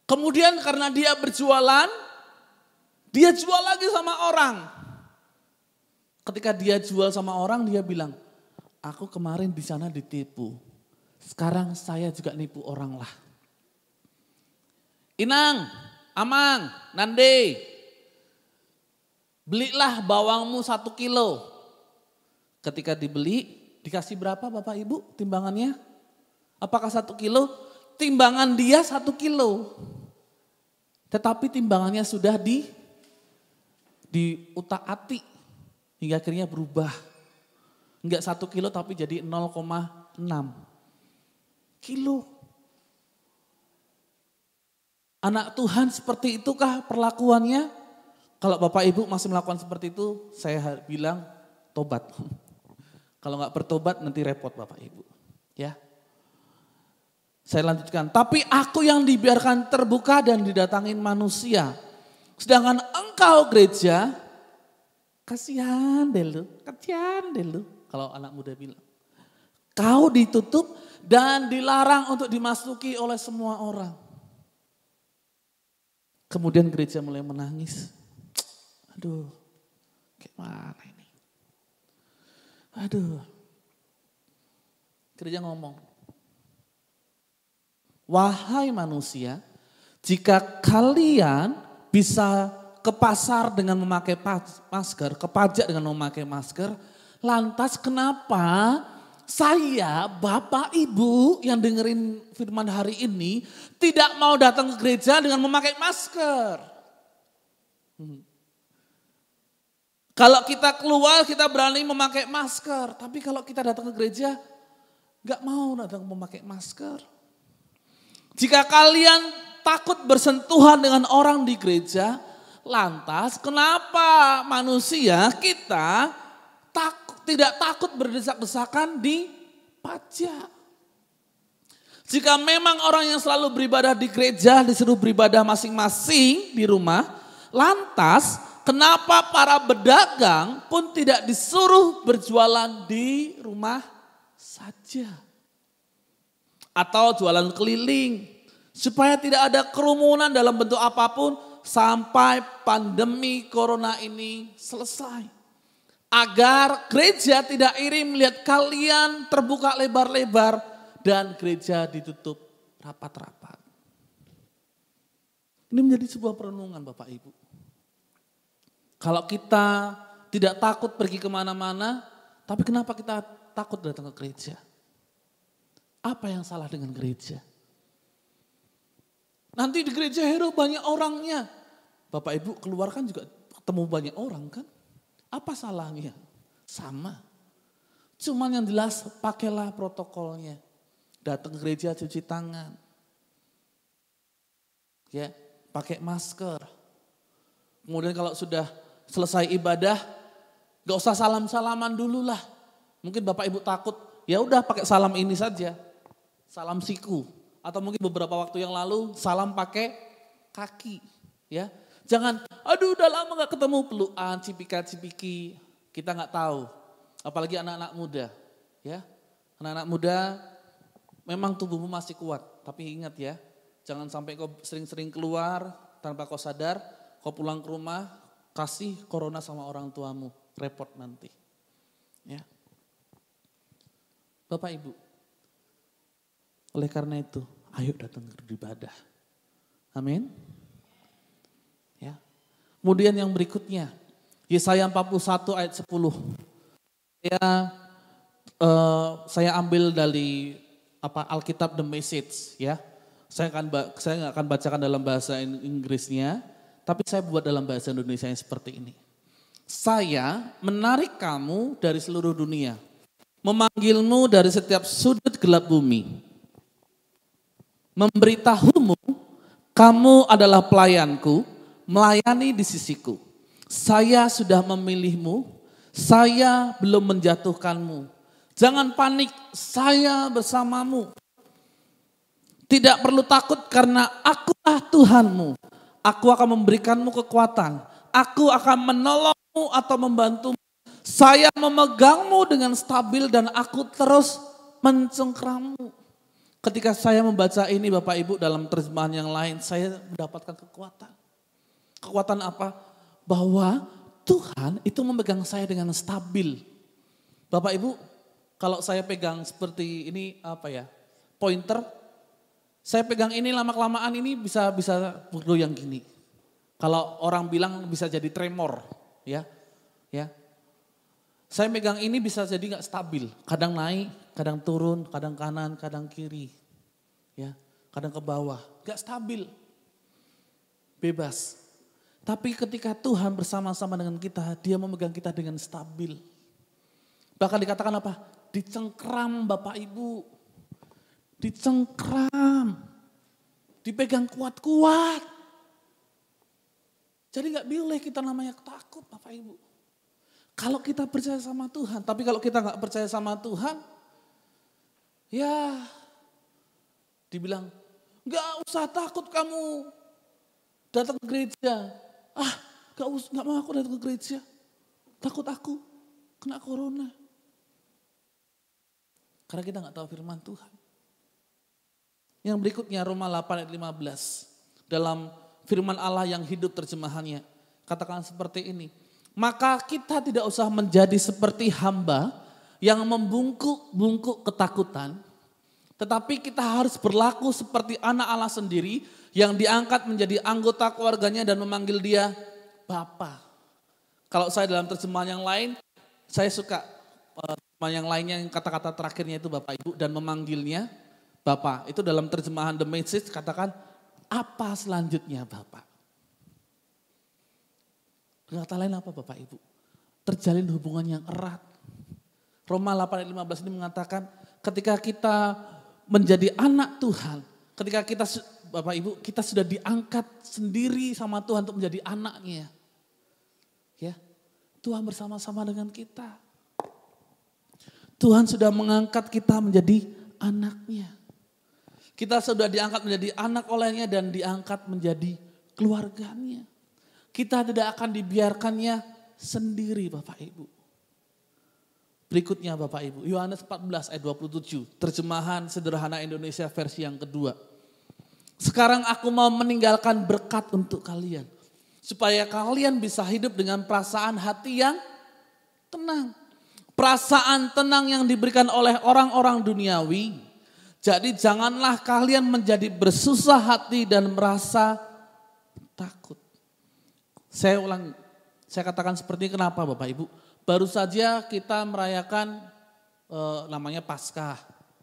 Kemudian karena dia berjualan, dia jual lagi sama orang. Ketika dia jual sama orang, dia bilang, aku kemarin di sana ditipu. Sekarang saya juga nipu orang lah. Inang, Amang, Nande, belilah bawangmu 1 kilo. Ketika dibeli, dikasih berapa Bapak Ibu timbangannya? Apakah 1 kilo? Timbangan dia 1 kilo. Tetapi timbangannya sudah diutak-atik hingga akhirnya berubah. Enggak 1 kilo tapi jadi 0,6 kilo. Anak Tuhan seperti itukah perlakuannya? Kalau Bapak Ibu masih melakukan seperti itu, saya bilang tobat. Kalau nggak bertobat nanti repot Bapak Ibu. Ya. Saya lanjutkan. Tapi aku yang dibiarkan terbuka dan didatangin manusia. Sedangkan engkau gereja, kasihan deh lu. Kalau anak muda bilang. Kau ditutup dan dilarang untuk dimasuki oleh semua orang. Kemudian gereja mulai menangis. Aduh, gimana ini? Aduh. Gereja ngomong. Wahai manusia, jika kalian bisa ke pasar dengan memakai masker, ke pajak dengan memakai masker, lantas kenapa saya, Bapak, Ibu yang dengerin firman hari ini tidak mau datang ke gereja dengan memakai masker? Kalau kita keluar kita berani memakai masker, tapi kalau kita datang ke gereja gak mau datang memakai masker. Jika kalian takut bersentuhan dengan orang di gereja, lantas kenapa manusia kita tidak takut berdesak-desakan di pajak? Jika memang orang yang selalu beribadah di gereja disuruh beribadah masing-masing di rumah, lantas kenapa para pedagang pun tidak disuruh berjualan di rumah saja? Atau jualan keliling, supaya tidak ada kerumunan dalam bentuk apapun sampai pandemi corona ini selesai. Agar gereja tidak iri melihat kalian terbuka lebar-lebar dan gereja ditutup rapat-rapat. Ini menjadi sebuah perenungan Bapak Ibu. Kalau kita tidak takut pergi kemana-mana, tapi kenapa kita takut datang ke gereja? Apa yang salah dengan gereja? Nanti di gereja hero banyak orangnya. Bapak Ibu keluar kan juga ketemu banyak orang kan? Apa salahnya? Sama. Cuman yang jelas pakailah protokolnya. Datang ke gereja cuci tangan. Ya, pakai masker. Kemudian kalau sudah selesai ibadah, gak usah salam-salaman dulu lah. Mungkin Bapak Ibu takut, ya udah pakai salam ini saja. Salam siku. Atau mungkin beberapa waktu yang lalu salam pakai kaki. Ya, jangan, aduh udah lama gak ketemu, pelukan, cipika-cipiki, kita gak tahu. Apalagi anak-anak muda. Ya, anak-anak muda memang tubuhmu masih kuat. Tapi ingat ya, jangan sampai kau sering-sering keluar tanpa kau sadar, kau pulang ke rumah, kasih corona sama orang tuamu, repot nanti. Ya, Bapak Ibu, oleh karena itu, ayo datang beribadah. Amin. Ya. Kemudian yang berikutnya, Yesaya 41 ayat 10. Saya ambil dari Alkitab The Message ya. Saya nggak akan bacakan dalam bahasa Inggrisnya, tapi saya buat dalam bahasa Indonesia yang seperti ini. Saya menarik kamu dari seluruh dunia, memanggilmu dari setiap sudut gelap bumi. Memberitahumu, kamu adalah pelayanku, melayani di sisiku. Saya sudah memilihmu, saya belum menjatuhkanmu. Jangan panik, saya bersamamu. Tidak perlu takut karena akulah Tuhanmu. Aku akan memberikanmu kekuatan. Aku akan menolongmu atau membantumu. Saya memegangmu dengan stabil dan aku terus mencengkerammu. Ketika saya membaca ini Bapak Ibu dalam terjemahan yang lain, saya mendapatkan kekuatan. Kekuatan apa? Bahwa Tuhan itu memegang saya dengan stabil. Bapak Ibu, kalau saya pegang seperti ini pointer, saya pegang ini lama-kelamaan ini bisa bergoyang gini. Kalau orang bilang bisa jadi tremor, ya. Saya megang ini bisa jadi nggak stabil, kadang naik, kadang turun, kadang kanan, kadang kiri, ya, kadang ke bawah, nggak stabil, bebas. Tapi ketika Tuhan bersama-sama dengan kita, Dia memegang kita dengan stabil. Bahkan dikatakan apa? Dicengkram Bapak Ibu, dicengkram, dipegang kuat-kuat. Jadi nggak boleh kita namanya takut Bapak Ibu. Kalau kita percaya sama Tuhan, tapi kalau kita nggak percaya sama Tuhan, ya dibilang, nggak usah takut kamu datang ke gereja. Nggak mau aku datang ke gereja. Takut aku kena corona. Karena kita nggak tahu firman Tuhan. Yang berikutnya Roma 8 ayat 15. Dalam firman Allah yang hidup terjemahannya. Katakan seperti ini. Maka kita tidak usah menjadi seperti hamba yang membungkuk-bungkuk ketakutan. Tetapi kita harus berlaku seperti anak Allah sendiri yang diangkat menjadi anggota keluarganya dan memanggil dia Bapa. Kalau saya dalam terjemahan yang lain, saya suka terjemahan yang lainnya yang kata-kata terakhirnya itu Bapak Ibu dan memanggilnya Bapa. Itu dalam terjemahan The Message katakan apa selanjutnya Bapak. Kata lain apa Bapak Ibu? Terjalin hubungan yang erat. Roma 8 ayat 15 ini mengatakan ketika kita menjadi anak Tuhan, ketika kita Bapak Ibu kita sudah diangkat sendiri sama Tuhan untuk menjadi anaknya. Ya, Tuhan bersama-sama dengan kita. Tuhan sudah mengangkat kita menjadi anaknya. Kita sudah diangkat menjadi anak olehnya dan diangkat menjadi keluarganya. Kita tidak akan dibiarkannya sendiri Bapak Ibu. Berikutnya Bapak Ibu, Yohanes 14 ayat 27, terjemahan sederhana Indonesia versi yang kedua. Sekarang aku mau meninggalkan berkat untuk kalian. Supaya kalian bisa hidup dengan perasaan hati yang tenang. Perasaan tenang yang diberikan oleh orang-orang duniawi. Jadi janganlah kalian menjadi bersusah hati dan merasa takut. Saya katakan seperti ini kenapa Bapak Ibu? Baru saja kita merayakan namanya Paskah.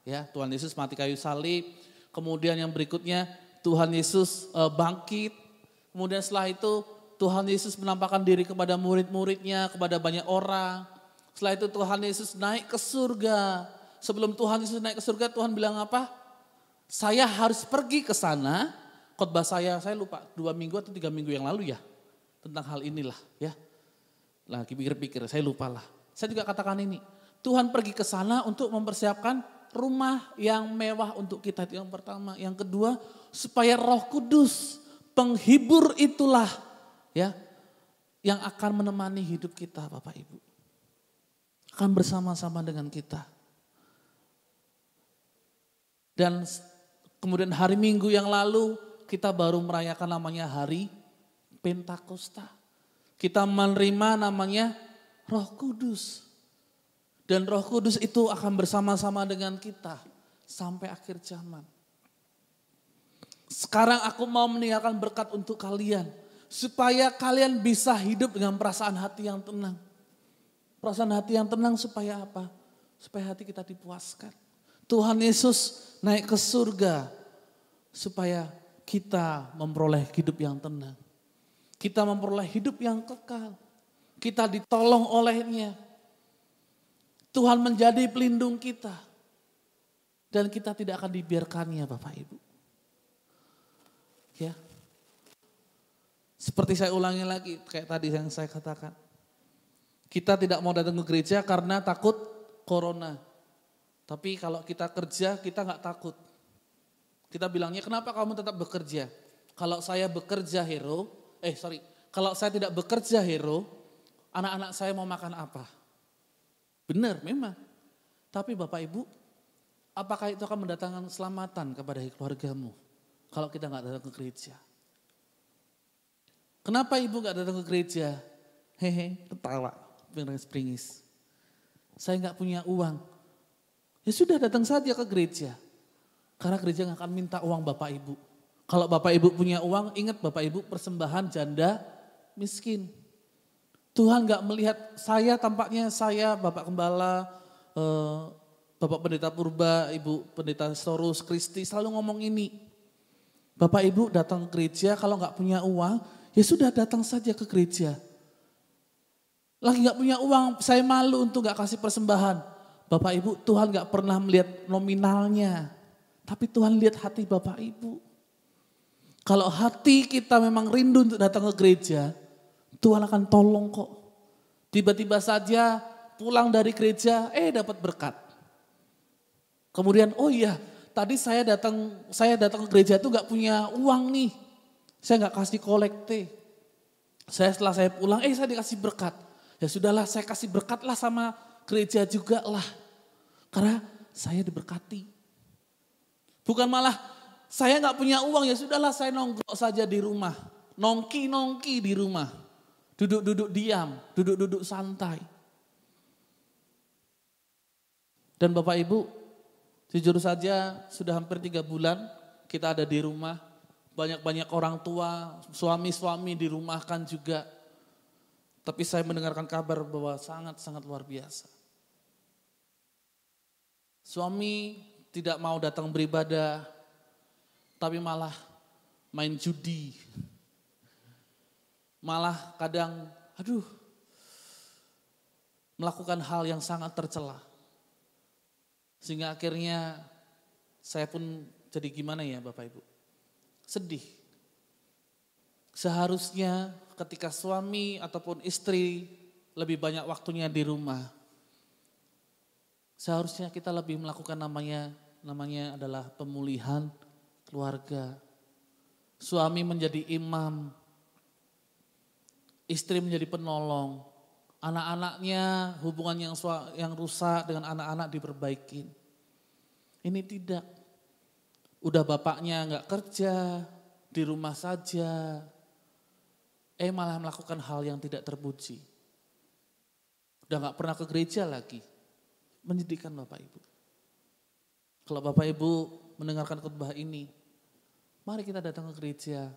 Ya, Tuhan Yesus mati kayu salib. Kemudian yang berikutnya Tuhan Yesus bangkit. Kemudian setelah itu Tuhan Yesus menampakkan diri kepada murid-muridnya, kepada banyak orang. Setelah itu Tuhan Yesus naik ke surga. Sebelum Tuhan Yesus naik ke surga Tuhan bilang apa? Saya harus pergi ke sana. Khotbah saya lupa 2 minggu atau 3 minggu yang lalu ya. Tentang hal inilah ya. Lagi pikir-pikir saya lupa lah. Saya juga katakan ini. Tuhan pergi ke sana untuk mempersiapkan rumah yang mewah untuk kita. Itu yang pertama. Yang kedua supaya Roh Kudus penghibur itulah ya yang akan menemani hidup kita Bapak Ibu. Akan bersama-sama dengan kita. Dan kemudian hari Minggu yang lalu kita baru merayakan namanya hari Pentakosta. Kita menerima namanya Roh Kudus. Dan Roh Kudus itu akan bersama-sama dengan kita sampai akhir zaman. Sekarang aku mau meninggalkan berkat untuk kalian. Supaya kalian bisa hidup dengan perasaan hati yang tenang. Perasaan hati yang tenang supaya apa? Supaya hati kita dipuaskan. Tuhan Yesus naik ke surga supaya kita memperoleh hidup yang tenang. Kita memperoleh hidup yang kekal. Kita ditolong olehnya. Tuhan menjadi pelindung kita. Dan kita tidak akan dibiarkannya Bapak Ibu. Ya. Seperti saya ulangi lagi kayak tadi yang saya katakan. Kita tidak mau datang ke gereja karena takut corona. Tapi kalau kita kerja kita gak takut. Kita bilangnya kenapa kamu tetap bekerja? Kalau saya bekerja kalau saya tidak bekerja anak-anak saya mau makan apa? Benar memang. Tapi Bapak Ibu, apakah itu akan mendatangkan keselamatan kepada keluargamu? Kalau kita gak datang ke gereja. Kenapa Ibu gak datang ke gereja? Ketawa, beringis. Saya gak punya uang. Ya sudah datang saja ke gereja. Karena gereja gak akan minta uang Bapak Ibu. Kalau Bapak Ibu punya uang, ingat Bapak Ibu persembahan janda miskin. Tuhan gak melihat saya, tampaknya saya Bapak Gembala, Bapak Pendeta Purba, Ibu Pendeta Storus, Kristi selalu ngomong ini. Bapak Ibu datang ke gereja kalau gak punya uang, ya sudah datang saja ke gereja. Lagi gak punya uang, saya malu untuk gak kasih persembahan. Bapak Ibu, Tuhan gak pernah melihat nominalnya. Tapi Tuhan lihat hati Bapak Ibu. Kalau hati kita memang rindu untuk datang ke gereja, Tuhan akan tolong kok. Tiba-tiba saja pulang dari gereja, dapat berkat. Kemudian, oh iya, tadi saya datang ke gereja itu gak punya uang nih. Saya gak kasih kolekte. Setelah saya pulang, saya dikasih berkat. Ya sudahlah, saya kasih berkat lah sama gereja juga lah. Karena saya diberkati. Bukan malah saya gak punya uang, ya sudahlah saya nongkrong saja di rumah. Nongki di rumah. Duduk-duduk diam, duduk-duduk santai. Dan Bapak Ibu, jujur saja sudah hampir 3 bulan kita ada di rumah. Banyak-banyak orang tua, suami-suami dirumahkan juga. Tapi saya mendengarkan kabar bahwa sangat-sangat luar biasa. Suami tidak mau datang beribadah, tapi malah main judi. Malah kadang, melakukan hal yang sangat tercela. Sehingga akhirnya saya pun jadi gimana ya Bapak Ibu? Sedih. Seharusnya ketika suami ataupun istri lebih banyak waktunya di rumah. Seharusnya kita lebih melakukan namanya adalah pemulihan keluarga. Suami menjadi imam. Istri menjadi penolong. Anak-anaknya hubungan yang rusak dengan anak-anak diperbaikin. Ini tidak. Udah bapaknya gak kerja, di rumah saja. Malah melakukan hal yang tidak terpuji. Udah gak pernah ke gereja lagi. Menyedihkan Bapak Ibu. Kalau Bapak Ibu mendengarkan khotbah ini, mari kita datang ke gereja.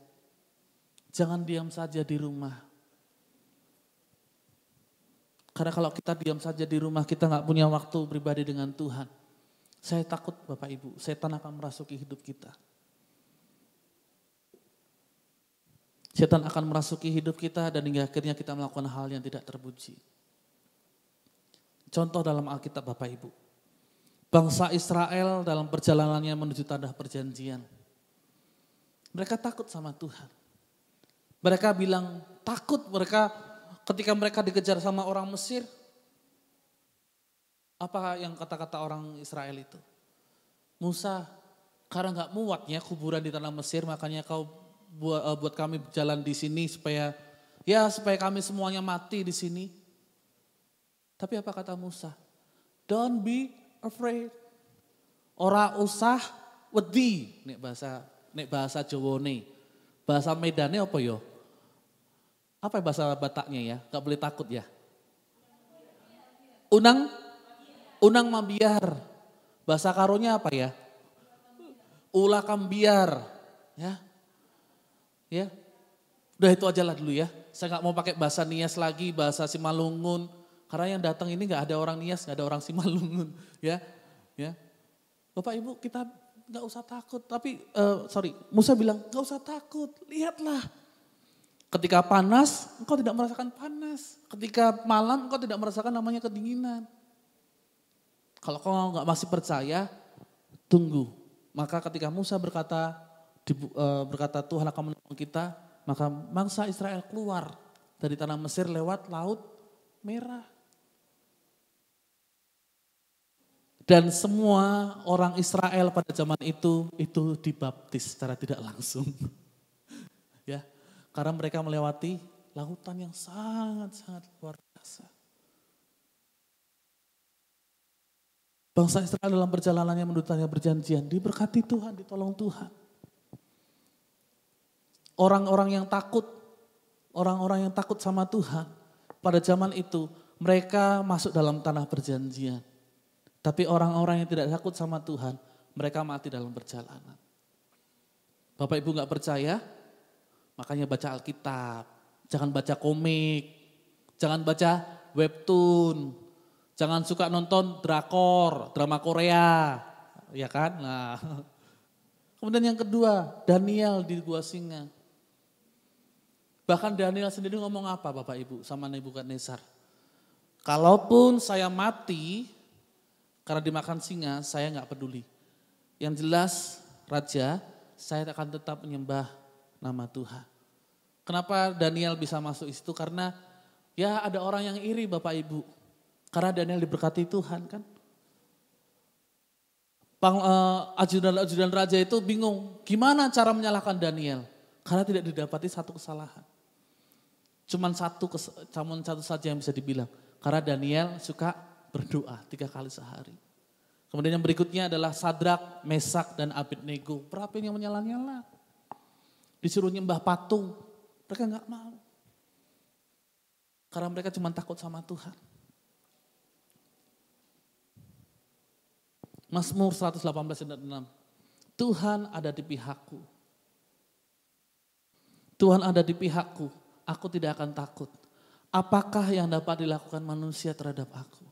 Jangan diam saja di rumah. Karena kalau kita diam saja di rumah, kita gak punya waktu beribadah dengan Tuhan. Saya takut Bapak Ibu, setan akan merasuki hidup kita. Setan akan merasuki hidup kita dan hingga akhirnya kita melakukan hal yang tidak terpuji. Contoh dalam Alkitab Bapak Ibu. Bangsa Israel dalam perjalanannya menuju tanah perjanjian. Mereka takut sama Tuhan. Mereka bilang takut, ketika mereka dikejar sama orang Mesir, apa yang kata-kata orang Israel itu? Musa, karena gak muatnya kuburan di tanah Mesir, makanya kau buat kami jalan di sini supaya kami semuanya mati di sini. Tapi apa kata Musa? Don't be afraid. Ora usah wedi. Nek bahasa Jawa nih. Bahasa Medane apa yo? Apa bahasa Bataknya ya? Gak boleh takut ya. Unang mabiar. Bahasa Karonya apa ya? Ulah kambiar. Ya. Udah itu aja lah dulu ya. Saya gak mau pakai bahasa Nias lagi, bahasa Simalungun. Karena yang datang ini gak ada orang Nias, gak ada orang Simalungun. Ya. Bapak Ibu kita gak usah takut. Tapi Musa bilang gak usah takut, lihatlah. Ketika panas, engkau tidak merasakan panas. Ketika malam, engkau tidak merasakan namanya kedinginan. Kalau kau masih percaya, tunggu. Maka ketika Musa berkata Tuhan akan menolong kita, maka bangsa Israel keluar dari tanah Mesir lewat Laut Merah. Dan semua orang Israel pada zaman itu dibaptis secara tidak langsung. Ya. Karena mereka melewati lautan yang sangat-sangat luar biasa. Bangsa Israel dalam perjalanannya menuju tanah perjanjian diberkati Tuhan, ditolong Tuhan. Orang-orang yang takut sama Tuhan pada zaman itu mereka masuk dalam tanah perjanjian. Tapi orang-orang yang tidak takut sama Tuhan, mereka mati dalam perjalanan. Bapak Ibu gak percaya? Makanya baca Alkitab, jangan baca komik, jangan baca webtoon, jangan suka nonton drama Korea, ya kan? Nah, kemudian yang kedua, Daniel di gua singa. Bahkan Daniel sendiri ngomong apa Bapak Ibu sama Nebukadnezar? Kalaupun saya mati karena dimakan singa, saya gak peduli. Yang jelas, Raja, saya akan tetap menyembah nama Tuhan. Kenapa Daniel bisa masuk itu? Karena Ya ada orang yang iri Bapak Ibu. Karena Daniel diberkati Tuhan kan. Ajudan raja itu bingung. Gimana cara menyalahkan Daniel? Karena tidak didapati satu kesalahan. Cuman satu saja yang bisa dibilang. Karena Daniel suka berdoa 3 kali sehari. Kemudian yang berikutnya adalah Sadrak, Mesak, dan Abednego. Berapinya menyala-nyala. Disuruh nyembah patung. Mereka gak mau. Karena mereka cuma takut sama Tuhan. Mazmur 118 ayat 6. Tuhan ada di pihakku. Tuhan ada di pihakku. Aku tidak akan takut. Apakah yang dapat dilakukan manusia terhadap aku?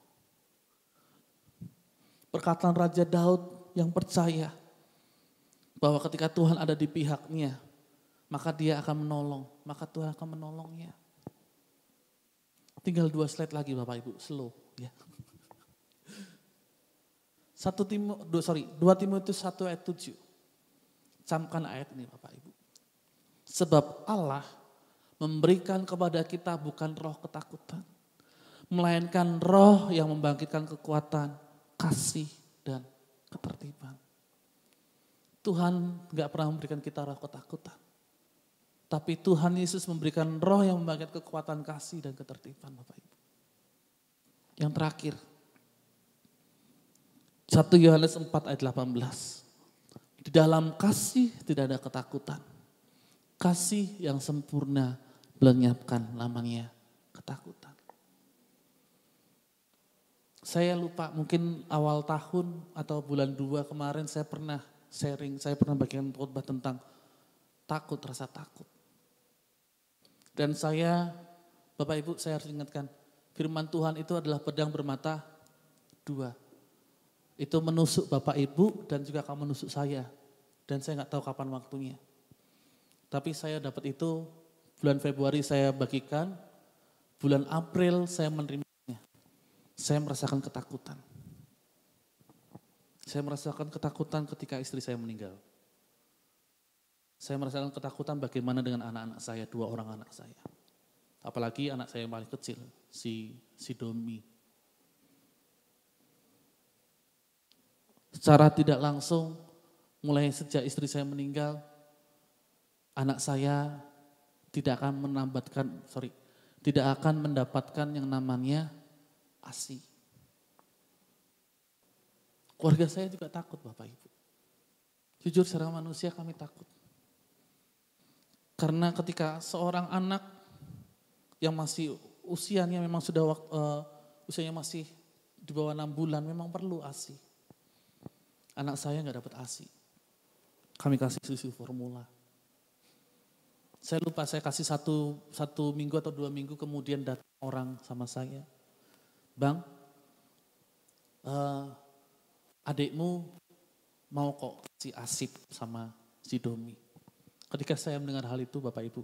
Perkataan Raja Daud yang percaya bahwa ketika Tuhan ada di pihaknya, maka dia akan menolong, maka Tuhan akan menolongnya. Tinggal 2 slide lagi Bapak Ibu, slow ya. 2 Timotius 1 ayat 7. Camkan ayat ini Bapak Ibu. Sebab Allah memberikan kepada kita bukan roh ketakutan, melainkan roh yang membangkitkan kekuatan, kasih, dan ketertiban. Tuhan gak pernah memberikan kita roh ketakutan. Tapi Tuhan Yesus memberikan roh yang membangkitkan kekuatan, kasih, dan ketertiban Bapak Ibu. Yang terakhir, 1 Yohanes 4 ayat 18. Di dalam kasih tidak ada ketakutan. Kasih yang sempurna melenyapkan namanya ketakutan. Saya lupa, mungkin awal tahun atau bulan 2 kemarin saya pernah sharing, saya pernah bagikan khotbah tentang takut, rasa takut. Dan Bapak Ibu saya harus ingatkan, firman Tuhan itu adalah pedang bermata 2. Itu menusuk Bapak Ibu dan juga akan menusuk saya. Dan saya gak tahu kapan waktunya. Tapi saya dapat itu bulan Februari saya bagikan, bulan April saya menerima. Saya merasakan ketakutan. Saya merasakan ketakutan ketika istri saya meninggal. Saya merasakan ketakutan bagaimana dengan anak-anak saya, 2 orang anak saya. Apalagi anak saya yang paling kecil, si Domi. Secara tidak langsung, mulai sejak istri saya meninggal, anak saya tidak akan mendapatkan yang namanya ASI. Keluarga saya juga takut Bapak Ibu. Jujur secara manusia kami takut. Karena ketika seorang anak yang masih usianya memang sudah usianya masih di bawah 6 bulan memang perlu ASI. Anak saya gak dapat ASI. Kami kasih susu formula. Saya lupa saya kasih satu minggu atau 2 minggu kemudian datang orang sama saya. Bang, adikmu mau kok si Asip sama si Domi. Ketika saya mendengar hal itu Bapak Ibu,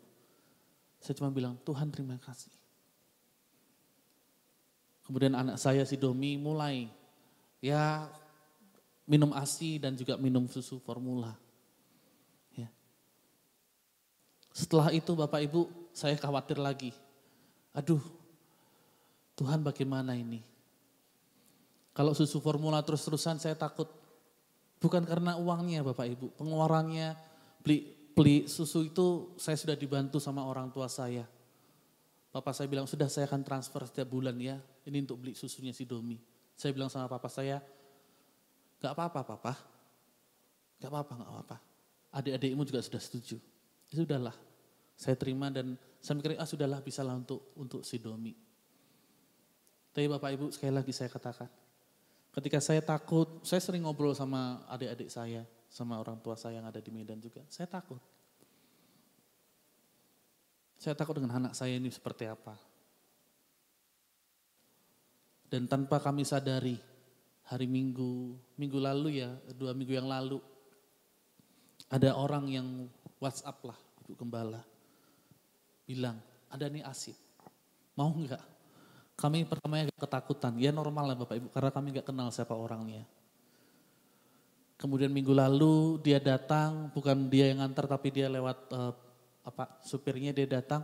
saya cuma bilang Tuhan terima kasih. Kemudian anak saya si Domi mulai minum ASI dan juga minum susu formula. Ya. Setelah itu Bapak Ibu saya khawatir lagi. Aduh, Tuhan bagaimana ini? Kalau susu formula terus-terusan saya takut. Bukan karena uangnya Bapak Ibu. Pengeluarannya beli susu itu saya sudah dibantu sama orang tua saya. Bapak saya bilang sudah saya akan transfer setiap bulan ya. Ini untuk beli susunya si Domi. Saya bilang sama papa saya, gak apa-apa papa. Gak apa-apa. Adik-adikmu juga sudah setuju. Ya sudahlah. Saya terima dan saya mikir sudahlah bisalah untuk si Domi. Tapi Bapak Ibu sekali lagi saya katakan, ketika saya takut, saya sering ngobrol sama adik-adik saya, sama orang tua saya yang ada di Medan juga. Saya takut. Saya takut dengan anak saya ini seperti apa. Dan tanpa kami sadari, hari minggu lalu 2 minggu yang lalu, ada orang yang WhatsApp lah, Ibu Gembala, bilang, ada nih Asip, mau enggak? Kami pertamanya agak ketakutan, ya normal lah Bapak Ibu, karena kami gak kenal siapa orangnya. Kemudian minggu lalu dia datang, bukan dia yang ngantar tapi dia lewat supirnya dia datang.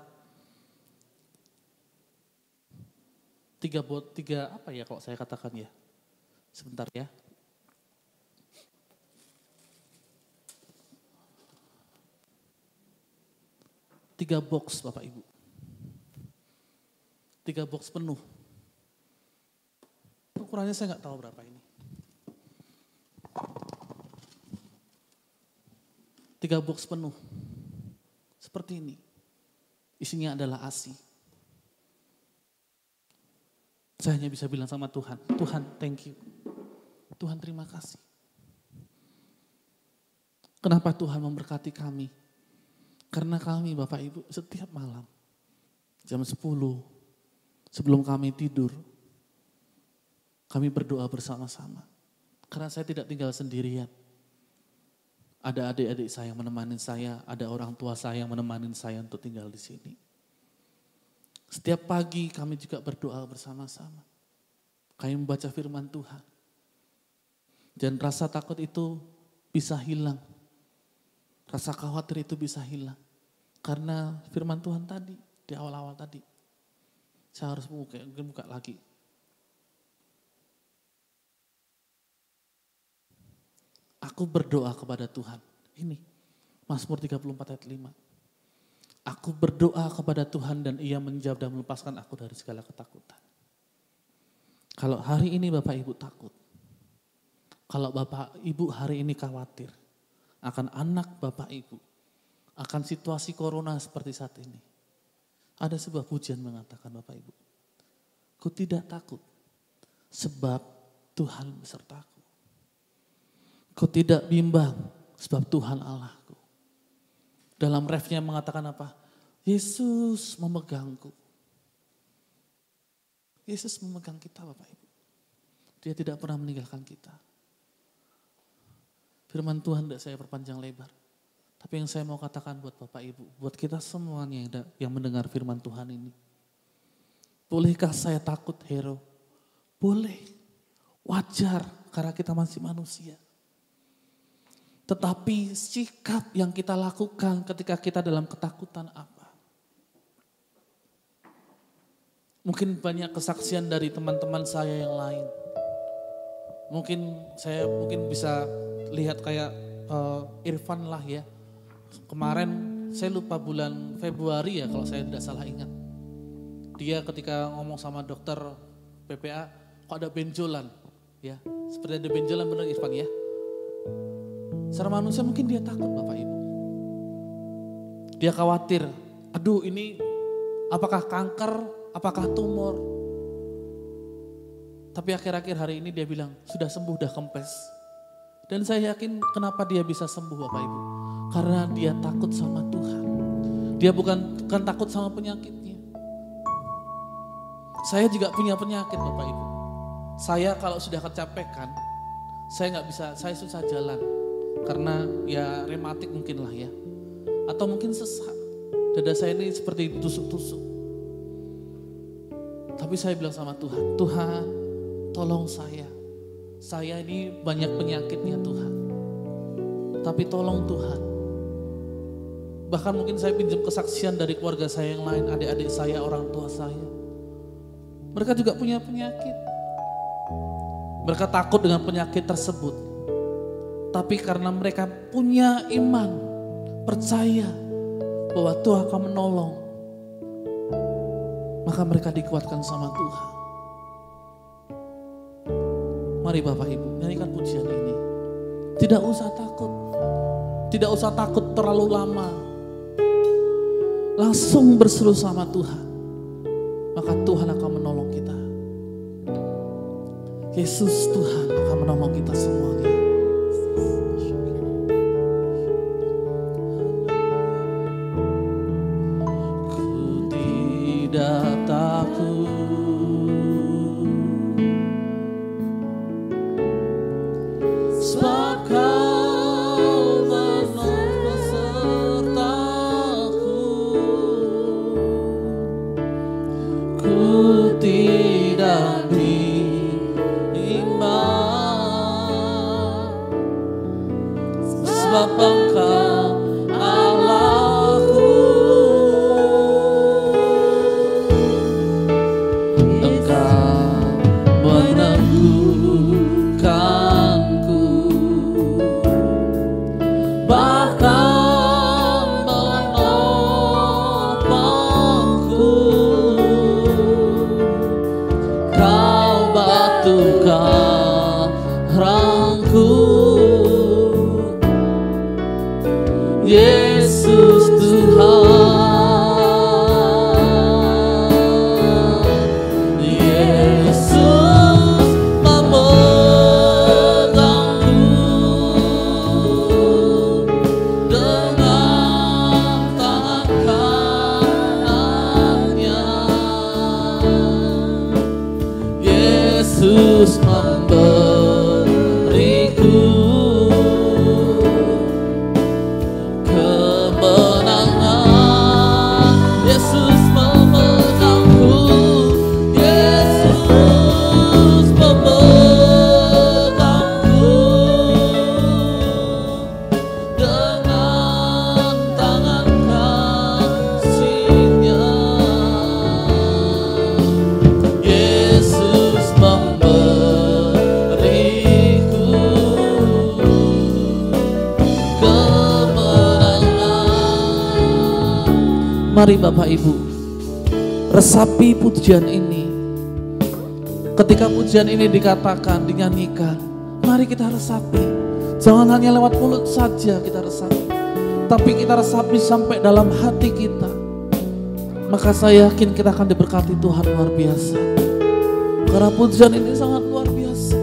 tiga apa ya kalau saya katakan ya. Sebentar ya. 3 box Bapak Ibu. 3 box penuh. Ukurannya saya nggak tahu berapa ini. 3 box penuh. Seperti ini. Isinya adalah ASI. Saya hanya bisa bilang sama Tuhan, Tuhan thank you. Tuhan terima kasih. Kenapa Tuhan memberkati kami? Karena kami Bapak Ibu setiap malam jam 10 sebelum kami tidur kami berdoa bersama-sama. Karena saya tidak tinggal sendirian. Ada adik-adik saya yang menemani saya, ada orang tua saya yang menemani saya untuk tinggal di sini. Setiap pagi kami juga berdoa bersama-sama. Kami membaca firman Tuhan. Dan rasa takut itu bisa hilang. Rasa khawatir itu bisa hilang. Karena firman Tuhan tadi, di awal-awal tadi. Saya harus buka lagi. Aku berdoa kepada Tuhan. Ini, Mazmur 34 ayat 5. Aku berdoa kepada Tuhan dan Ia menjawab dan melepaskan aku dari segala ketakutan. Kalau hari ini Bapak Ibu takut. Kalau Bapak Ibu hari ini khawatir akan anak Bapak Ibu, akan situasi corona seperti saat ini. Ada sebuah pujian mengatakan Bapak Ibu, ku tidak takut sebab Tuhan besertaku. Ku tidak bimbang sebab Tuhan Allahku. Dalam refnya mengatakan apa? Yesus memegangku. Yesus memegang kita Bapak Ibu. Dia tidak pernah meninggalkan kita. Firman Tuhan tidak saya perpanjang lebar. Tapi yang saya mau katakan buat Bapak Ibu, buat kita semuanya yang mendengar firman Tuhan ini. Bolehkah saya takut hero? Boleh. Wajar karena kita masih manusia. Tetapi sikap yang kita lakukan ketika kita dalam ketakutan apa? Mungkin banyak kesaksian dari teman-teman saya yang lain. Saya bisa lihat kayak Irfan lah ya. Kemarin saya lupa bulan Februari ya kalau saya tidak salah ingat. Dia ketika ngomong sama dokter PPA, kok ada benjolan ya. Seperti ada benjolan benar Irfan ya. Secara manusia mungkin dia takut Bapak Ibu. Dia khawatir, aduh ini apakah kanker, apakah tumor. Tapi akhir-akhir hari ini dia bilang, sudah sembuh, sudah kempes. Dan saya yakin kenapa dia bisa sembuh Bapak Ibu. Karena dia takut sama Tuhan. Dia bukan takut sama penyakitnya. Saya juga punya penyakit Bapak Ibu. Saya kalau sudah kecapekan, saya susah jalan. Karena ya rematik mungkin lah ya. Atau mungkin sesak. Dada saya ini seperti tusuk-tusuk. Tapi saya bilang sama Tuhan, Tuhan tolong saya. Saya ini banyak penyakitnya Tuhan. Tapi tolong Tuhan. Bahkan mungkin saya pinjam kesaksian dari keluarga saya yang lain, adik-adik saya, orang tua saya. Mereka juga punya penyakit. Mereka takut dengan penyakit tersebut. Tapi karena mereka punya iman, percaya bahwa Tuhan akan menolong, maka mereka dikuatkan sama Tuhan. Mari Bapak Ibu, nyanyikan pujian ini. Tidak usah takut. Tidak usah takut terlalu lama. Langsung berseru sama Tuhan. Maka Tuhan akan menolong kita. Yesus Tuhan akan menolong kita semuanya. Ku tidak takut. Sebab Kau besertaku. Ku tidak bimbang batu karangku. Yesus Tuhan, Yesus memegangku dengan tangan kanannya. Yesus memberiku kemenangan. Yesus memegangku, Yesus memegangku dengan tangan kasih-Nya. Yesus memberiku kemenangan. Mari Bapak Ibu, resapi pujian ini. Ketika pujian ini dikatakan, dinyanyikan, mari kita resapi. Jangan hanya lewat mulut saja kita resapi, tapi kita resapi sampai dalam hati kita. Maka saya yakin kita akan diberkati Tuhan luar biasa. Karena pujian ini sangat luar biasa.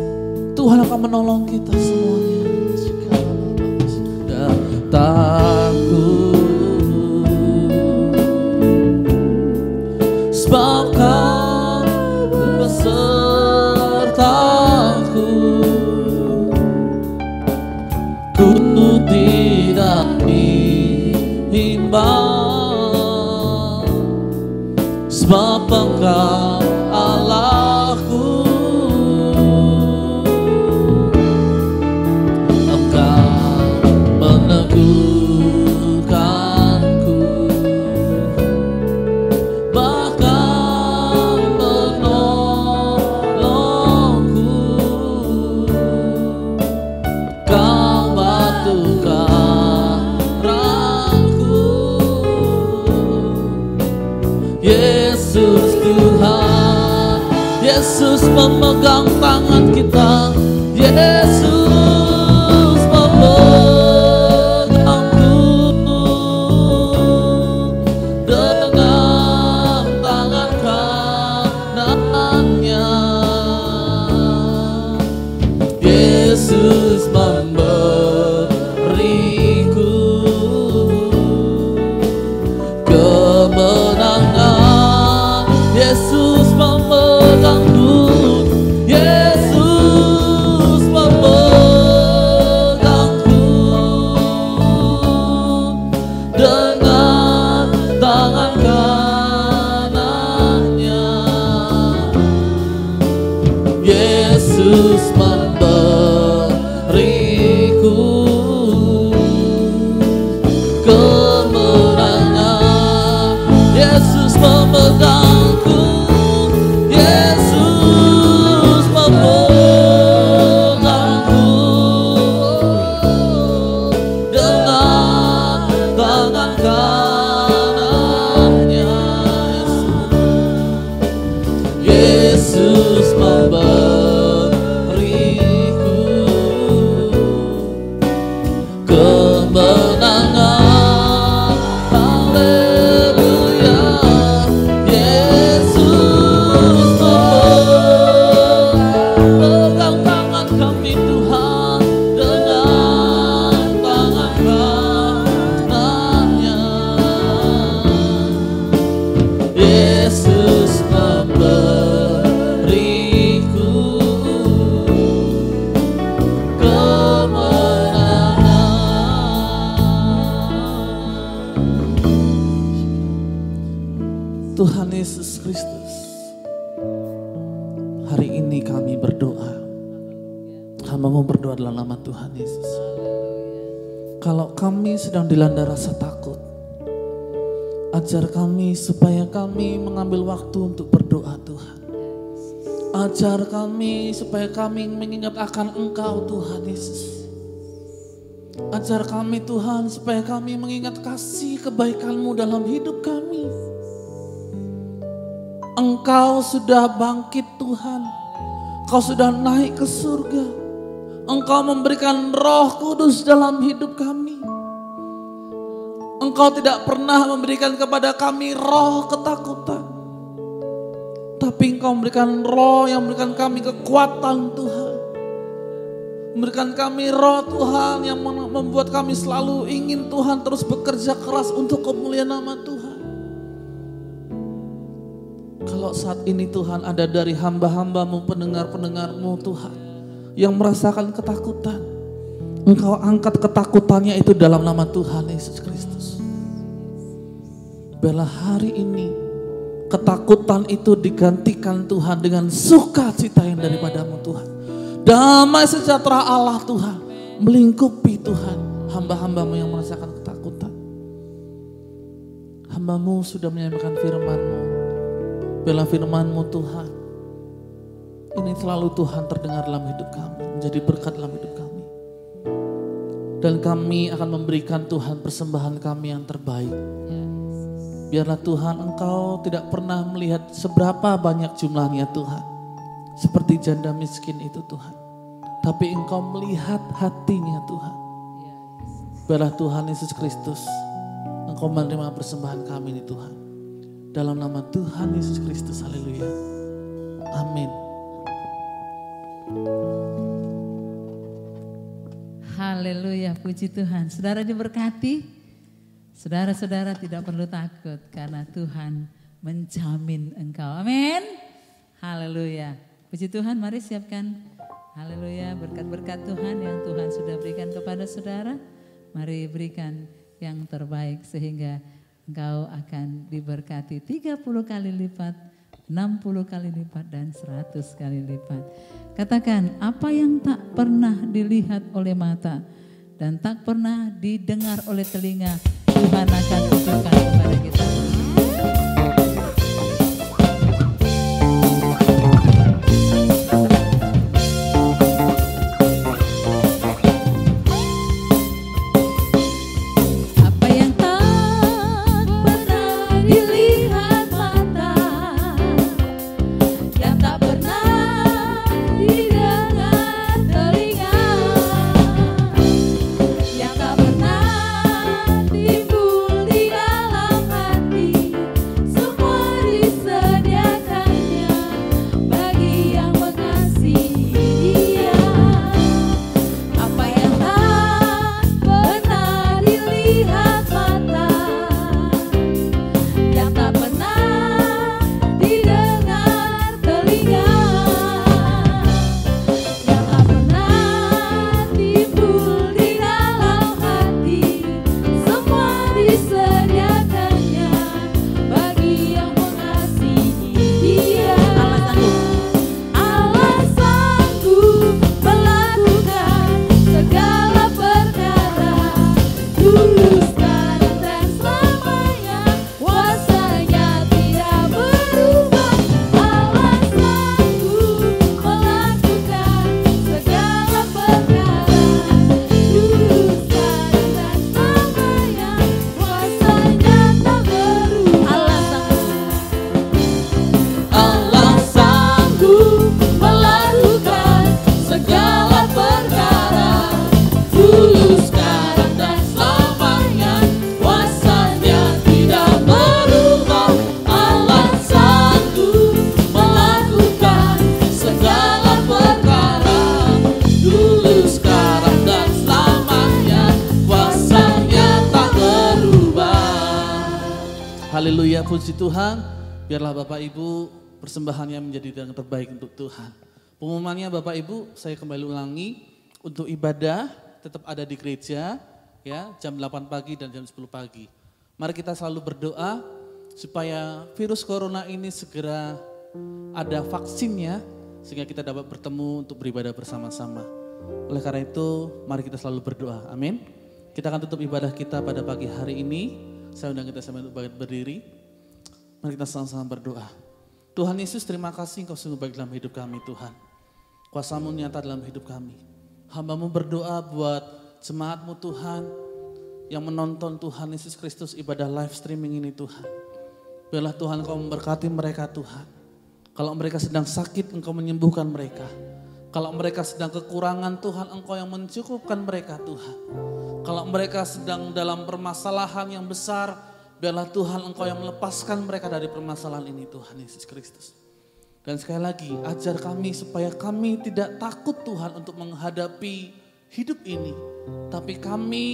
Tuhan akan menolong kita semuanya. Takut sebab Kau besertaku, ku tidak bimbang, sebab Engkau Allahku. Engkau meneguhkanku, bahkan menolongku. Kau batu karangku, Yesus Tuhan. Yesus memegang tangan kita, Yesus memegangku dengan tangan kanannya. Yesus memberiku kemenangan. Yesus memegangku, Yesus memegangku dengan tangan kanannya. Yesus memberiku kemenangan. Yesus memegangku, Yesus memegangku dengan tangan kanannya. Yesus memberiku kemenangan. Haleluya. Yesus memegang tangan kami Tuhan dengan tangan kanannya. Yesus memberiku kemenangan. Tuhan Yesus Kristus, hari ini kami berdoa. Hamba-Mu berdoa dalam nama Tuhan Yesus. Kalau kami sedang dilanda rasa takut, ajar kami supaya kami mengambil waktu untuk berdoa Tuhan. Ajar kami supaya kami mengingat akan Engkau Tuhan Yesus. Ajar kami Tuhan supaya kami mengingat kasih kebaikan-Mu dalam hidup kami. Engkau sudah bangkit Tuhan. Engkau sudah naik ke surga. Engkau memberikan Roh Kudus dalam hidup kami. Engkau tidak pernah memberikan kepada kami roh ketakutan. Tapi Engkau memberikan roh yang memberikan kami kekuatan Tuhan. Memberikan kami roh Tuhan yang membuat kami selalu ingin Tuhan terus bekerja keras untuk kemuliaan nama Tuhan. Kalau saat ini Tuhan ada dari hamba-hambamu, pendengar-pendengarmu Tuhan, yang merasakan ketakutan, Engkau angkat ketakutannya itu dalam nama Tuhan Yesus Kristus. Biarlah hari ini ketakutan itu digantikan Tuhan dengan sukacita yang daripadamu Tuhan. Damai sejahtera Allah Tuhan melingkupi Tuhan hamba-hambamu yang merasakan ketakutan. Hambamu sudah menyampaikan firman-Mu. Biarlah firman-Mu Tuhan ini selalu Tuhan terdengar dalam hidup kami, menjadi berkat dalam hidup kami. Dan kami akan memberikan Tuhan persembahan kami yang terbaik. Biarlah Tuhan Engkau tidak pernah melihat seberapa banyak jumlahnya Tuhan. Seperti janda miskin itu Tuhan. Tapi Engkau melihat hatinya Tuhan. Biarlah Tuhan Yesus Kristus Engkau menerima persembahan kami ini Tuhan. Dalam nama Tuhan Yesus Kristus, haleluya. Amin. Haleluya, puji Tuhan. Saudara diberkati, saudara-saudara tidak perlu takut karena Tuhan menjamin engkau. Amin. Haleluya. Puji Tuhan, mari siapkan. Haleluya, berkat-berkat Tuhan yang Tuhan sudah berikan kepada saudara. Mari berikan yang terbaik sehingga engkau akan diberkati 30 kali lipat, 60 kali lipat dan 100 kali lipat. Katakan, apa yang tak pernah dilihat oleh mata dan tak pernah didengar oleh telinga, Tuhan akan tunjukkan kepada kita. Haleluya, puji Tuhan. Biarlah Bapak Ibu persembahannya menjadi yang terbaik untuk Tuhan. Pengumumannya Bapak Ibu, saya kembali ulangi, untuk ibadah tetap ada di gereja ya, jam 8 pagi dan jam 10 pagi. Mari kita selalu berdoa supaya virus corona ini segera ada vaksinnya sehingga kita dapat bertemu untuk beribadah bersama-sama. Oleh karena itu, mari kita selalu berdoa. Amin. Kita akan tutup ibadah kita pada pagi hari ini. Saya undang kita sampai untuk berdiri. Mari kita sama-sama berdoa. Tuhan Yesus, terima kasih Engkau sungguh baik dalam hidup kami Tuhan. Kuasa-Mu nyata dalam hidup kami. Hamba-Mu berdoa buat jemaat-Mu Tuhan yang menonton Tuhan Yesus Kristus ibadah live streaming ini Tuhan. Biarlah Tuhan Kau memberkati mereka Tuhan. Kalau mereka sedang sakit, Engkau menyembuhkan mereka. Kalau mereka sedang kekurangan, Tuhan, Engkau yang mencukupkan mereka, Tuhan. Kalau mereka sedang dalam permasalahan yang besar, biarlah Tuhan Engkau yang melepaskan mereka dari permasalahan ini, Tuhan Yesus Kristus. Dan sekali lagi, ajar kami supaya kami tidak takut, Tuhan, untuk menghadapi hidup ini. Tapi kami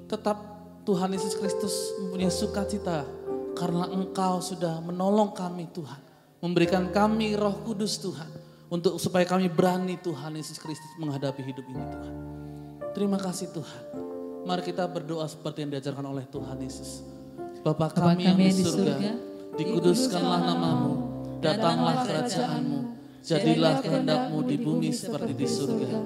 tetap, Tuhan Yesus Kristus, mempunyai sukacita karena Engkau sudah menolong kami, Tuhan. Memberikan kami Roh Kudus, Tuhan, untuk supaya kami berani, Tuhan Yesus Kristus, menghadapi hidup ini, Tuhan. Terima kasih, Tuhan. Mari kita berdoa seperti yang diajarkan oleh Tuhan Yesus. Bapa kami yang di surga, dikuduskanlah namamu, datanglah kerajaan-Mu, jadilah kehendak-Mu di bumi seperti di surga.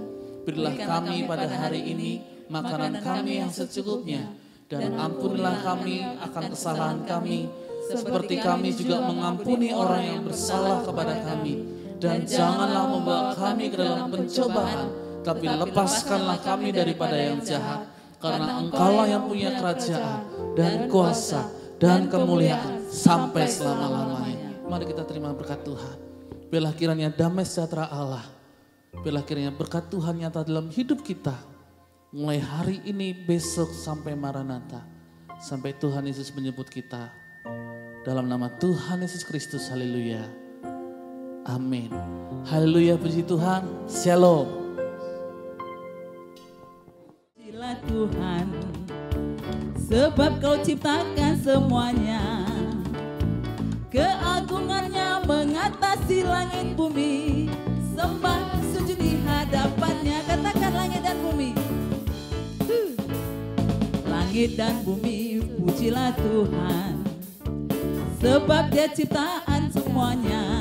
Berilah kami pada hari ini makanan kami yang secukupnya, dan ampunilah kami akan kesalahan kami, seperti kami juga mengampuni orang yang bersalah kepada kami. Dan janganlah membawa kami ke dalam pencobaan, tapi lepaskanlah kami daripada yang jahat. Karena Engkaulah yang punya kerajaan dan kuasa dan kemuliaan sampai selama-lamanya. Mari kita terima berkat Tuhan. Biarlah kiranya damai sejahtera Allah, biarlah kiranya berkat Tuhan nyata dalam hidup kita. Mulai hari ini, besok sampai Maranatha. Sampai Tuhan Yesus menyebut kita. Dalam nama Tuhan Yesus Kristus, haleluya. Amin. Haleluya, puji Tuhan. Shalom. Tuhan, sebab Kau ciptakan semuanya, keagungannya mengatasi langit bumi, sembah sujud di hadapannya. Katakan langit dan bumi. Langit dan bumi pujilah Tuhan, sebab Dia ciptaan semuanya,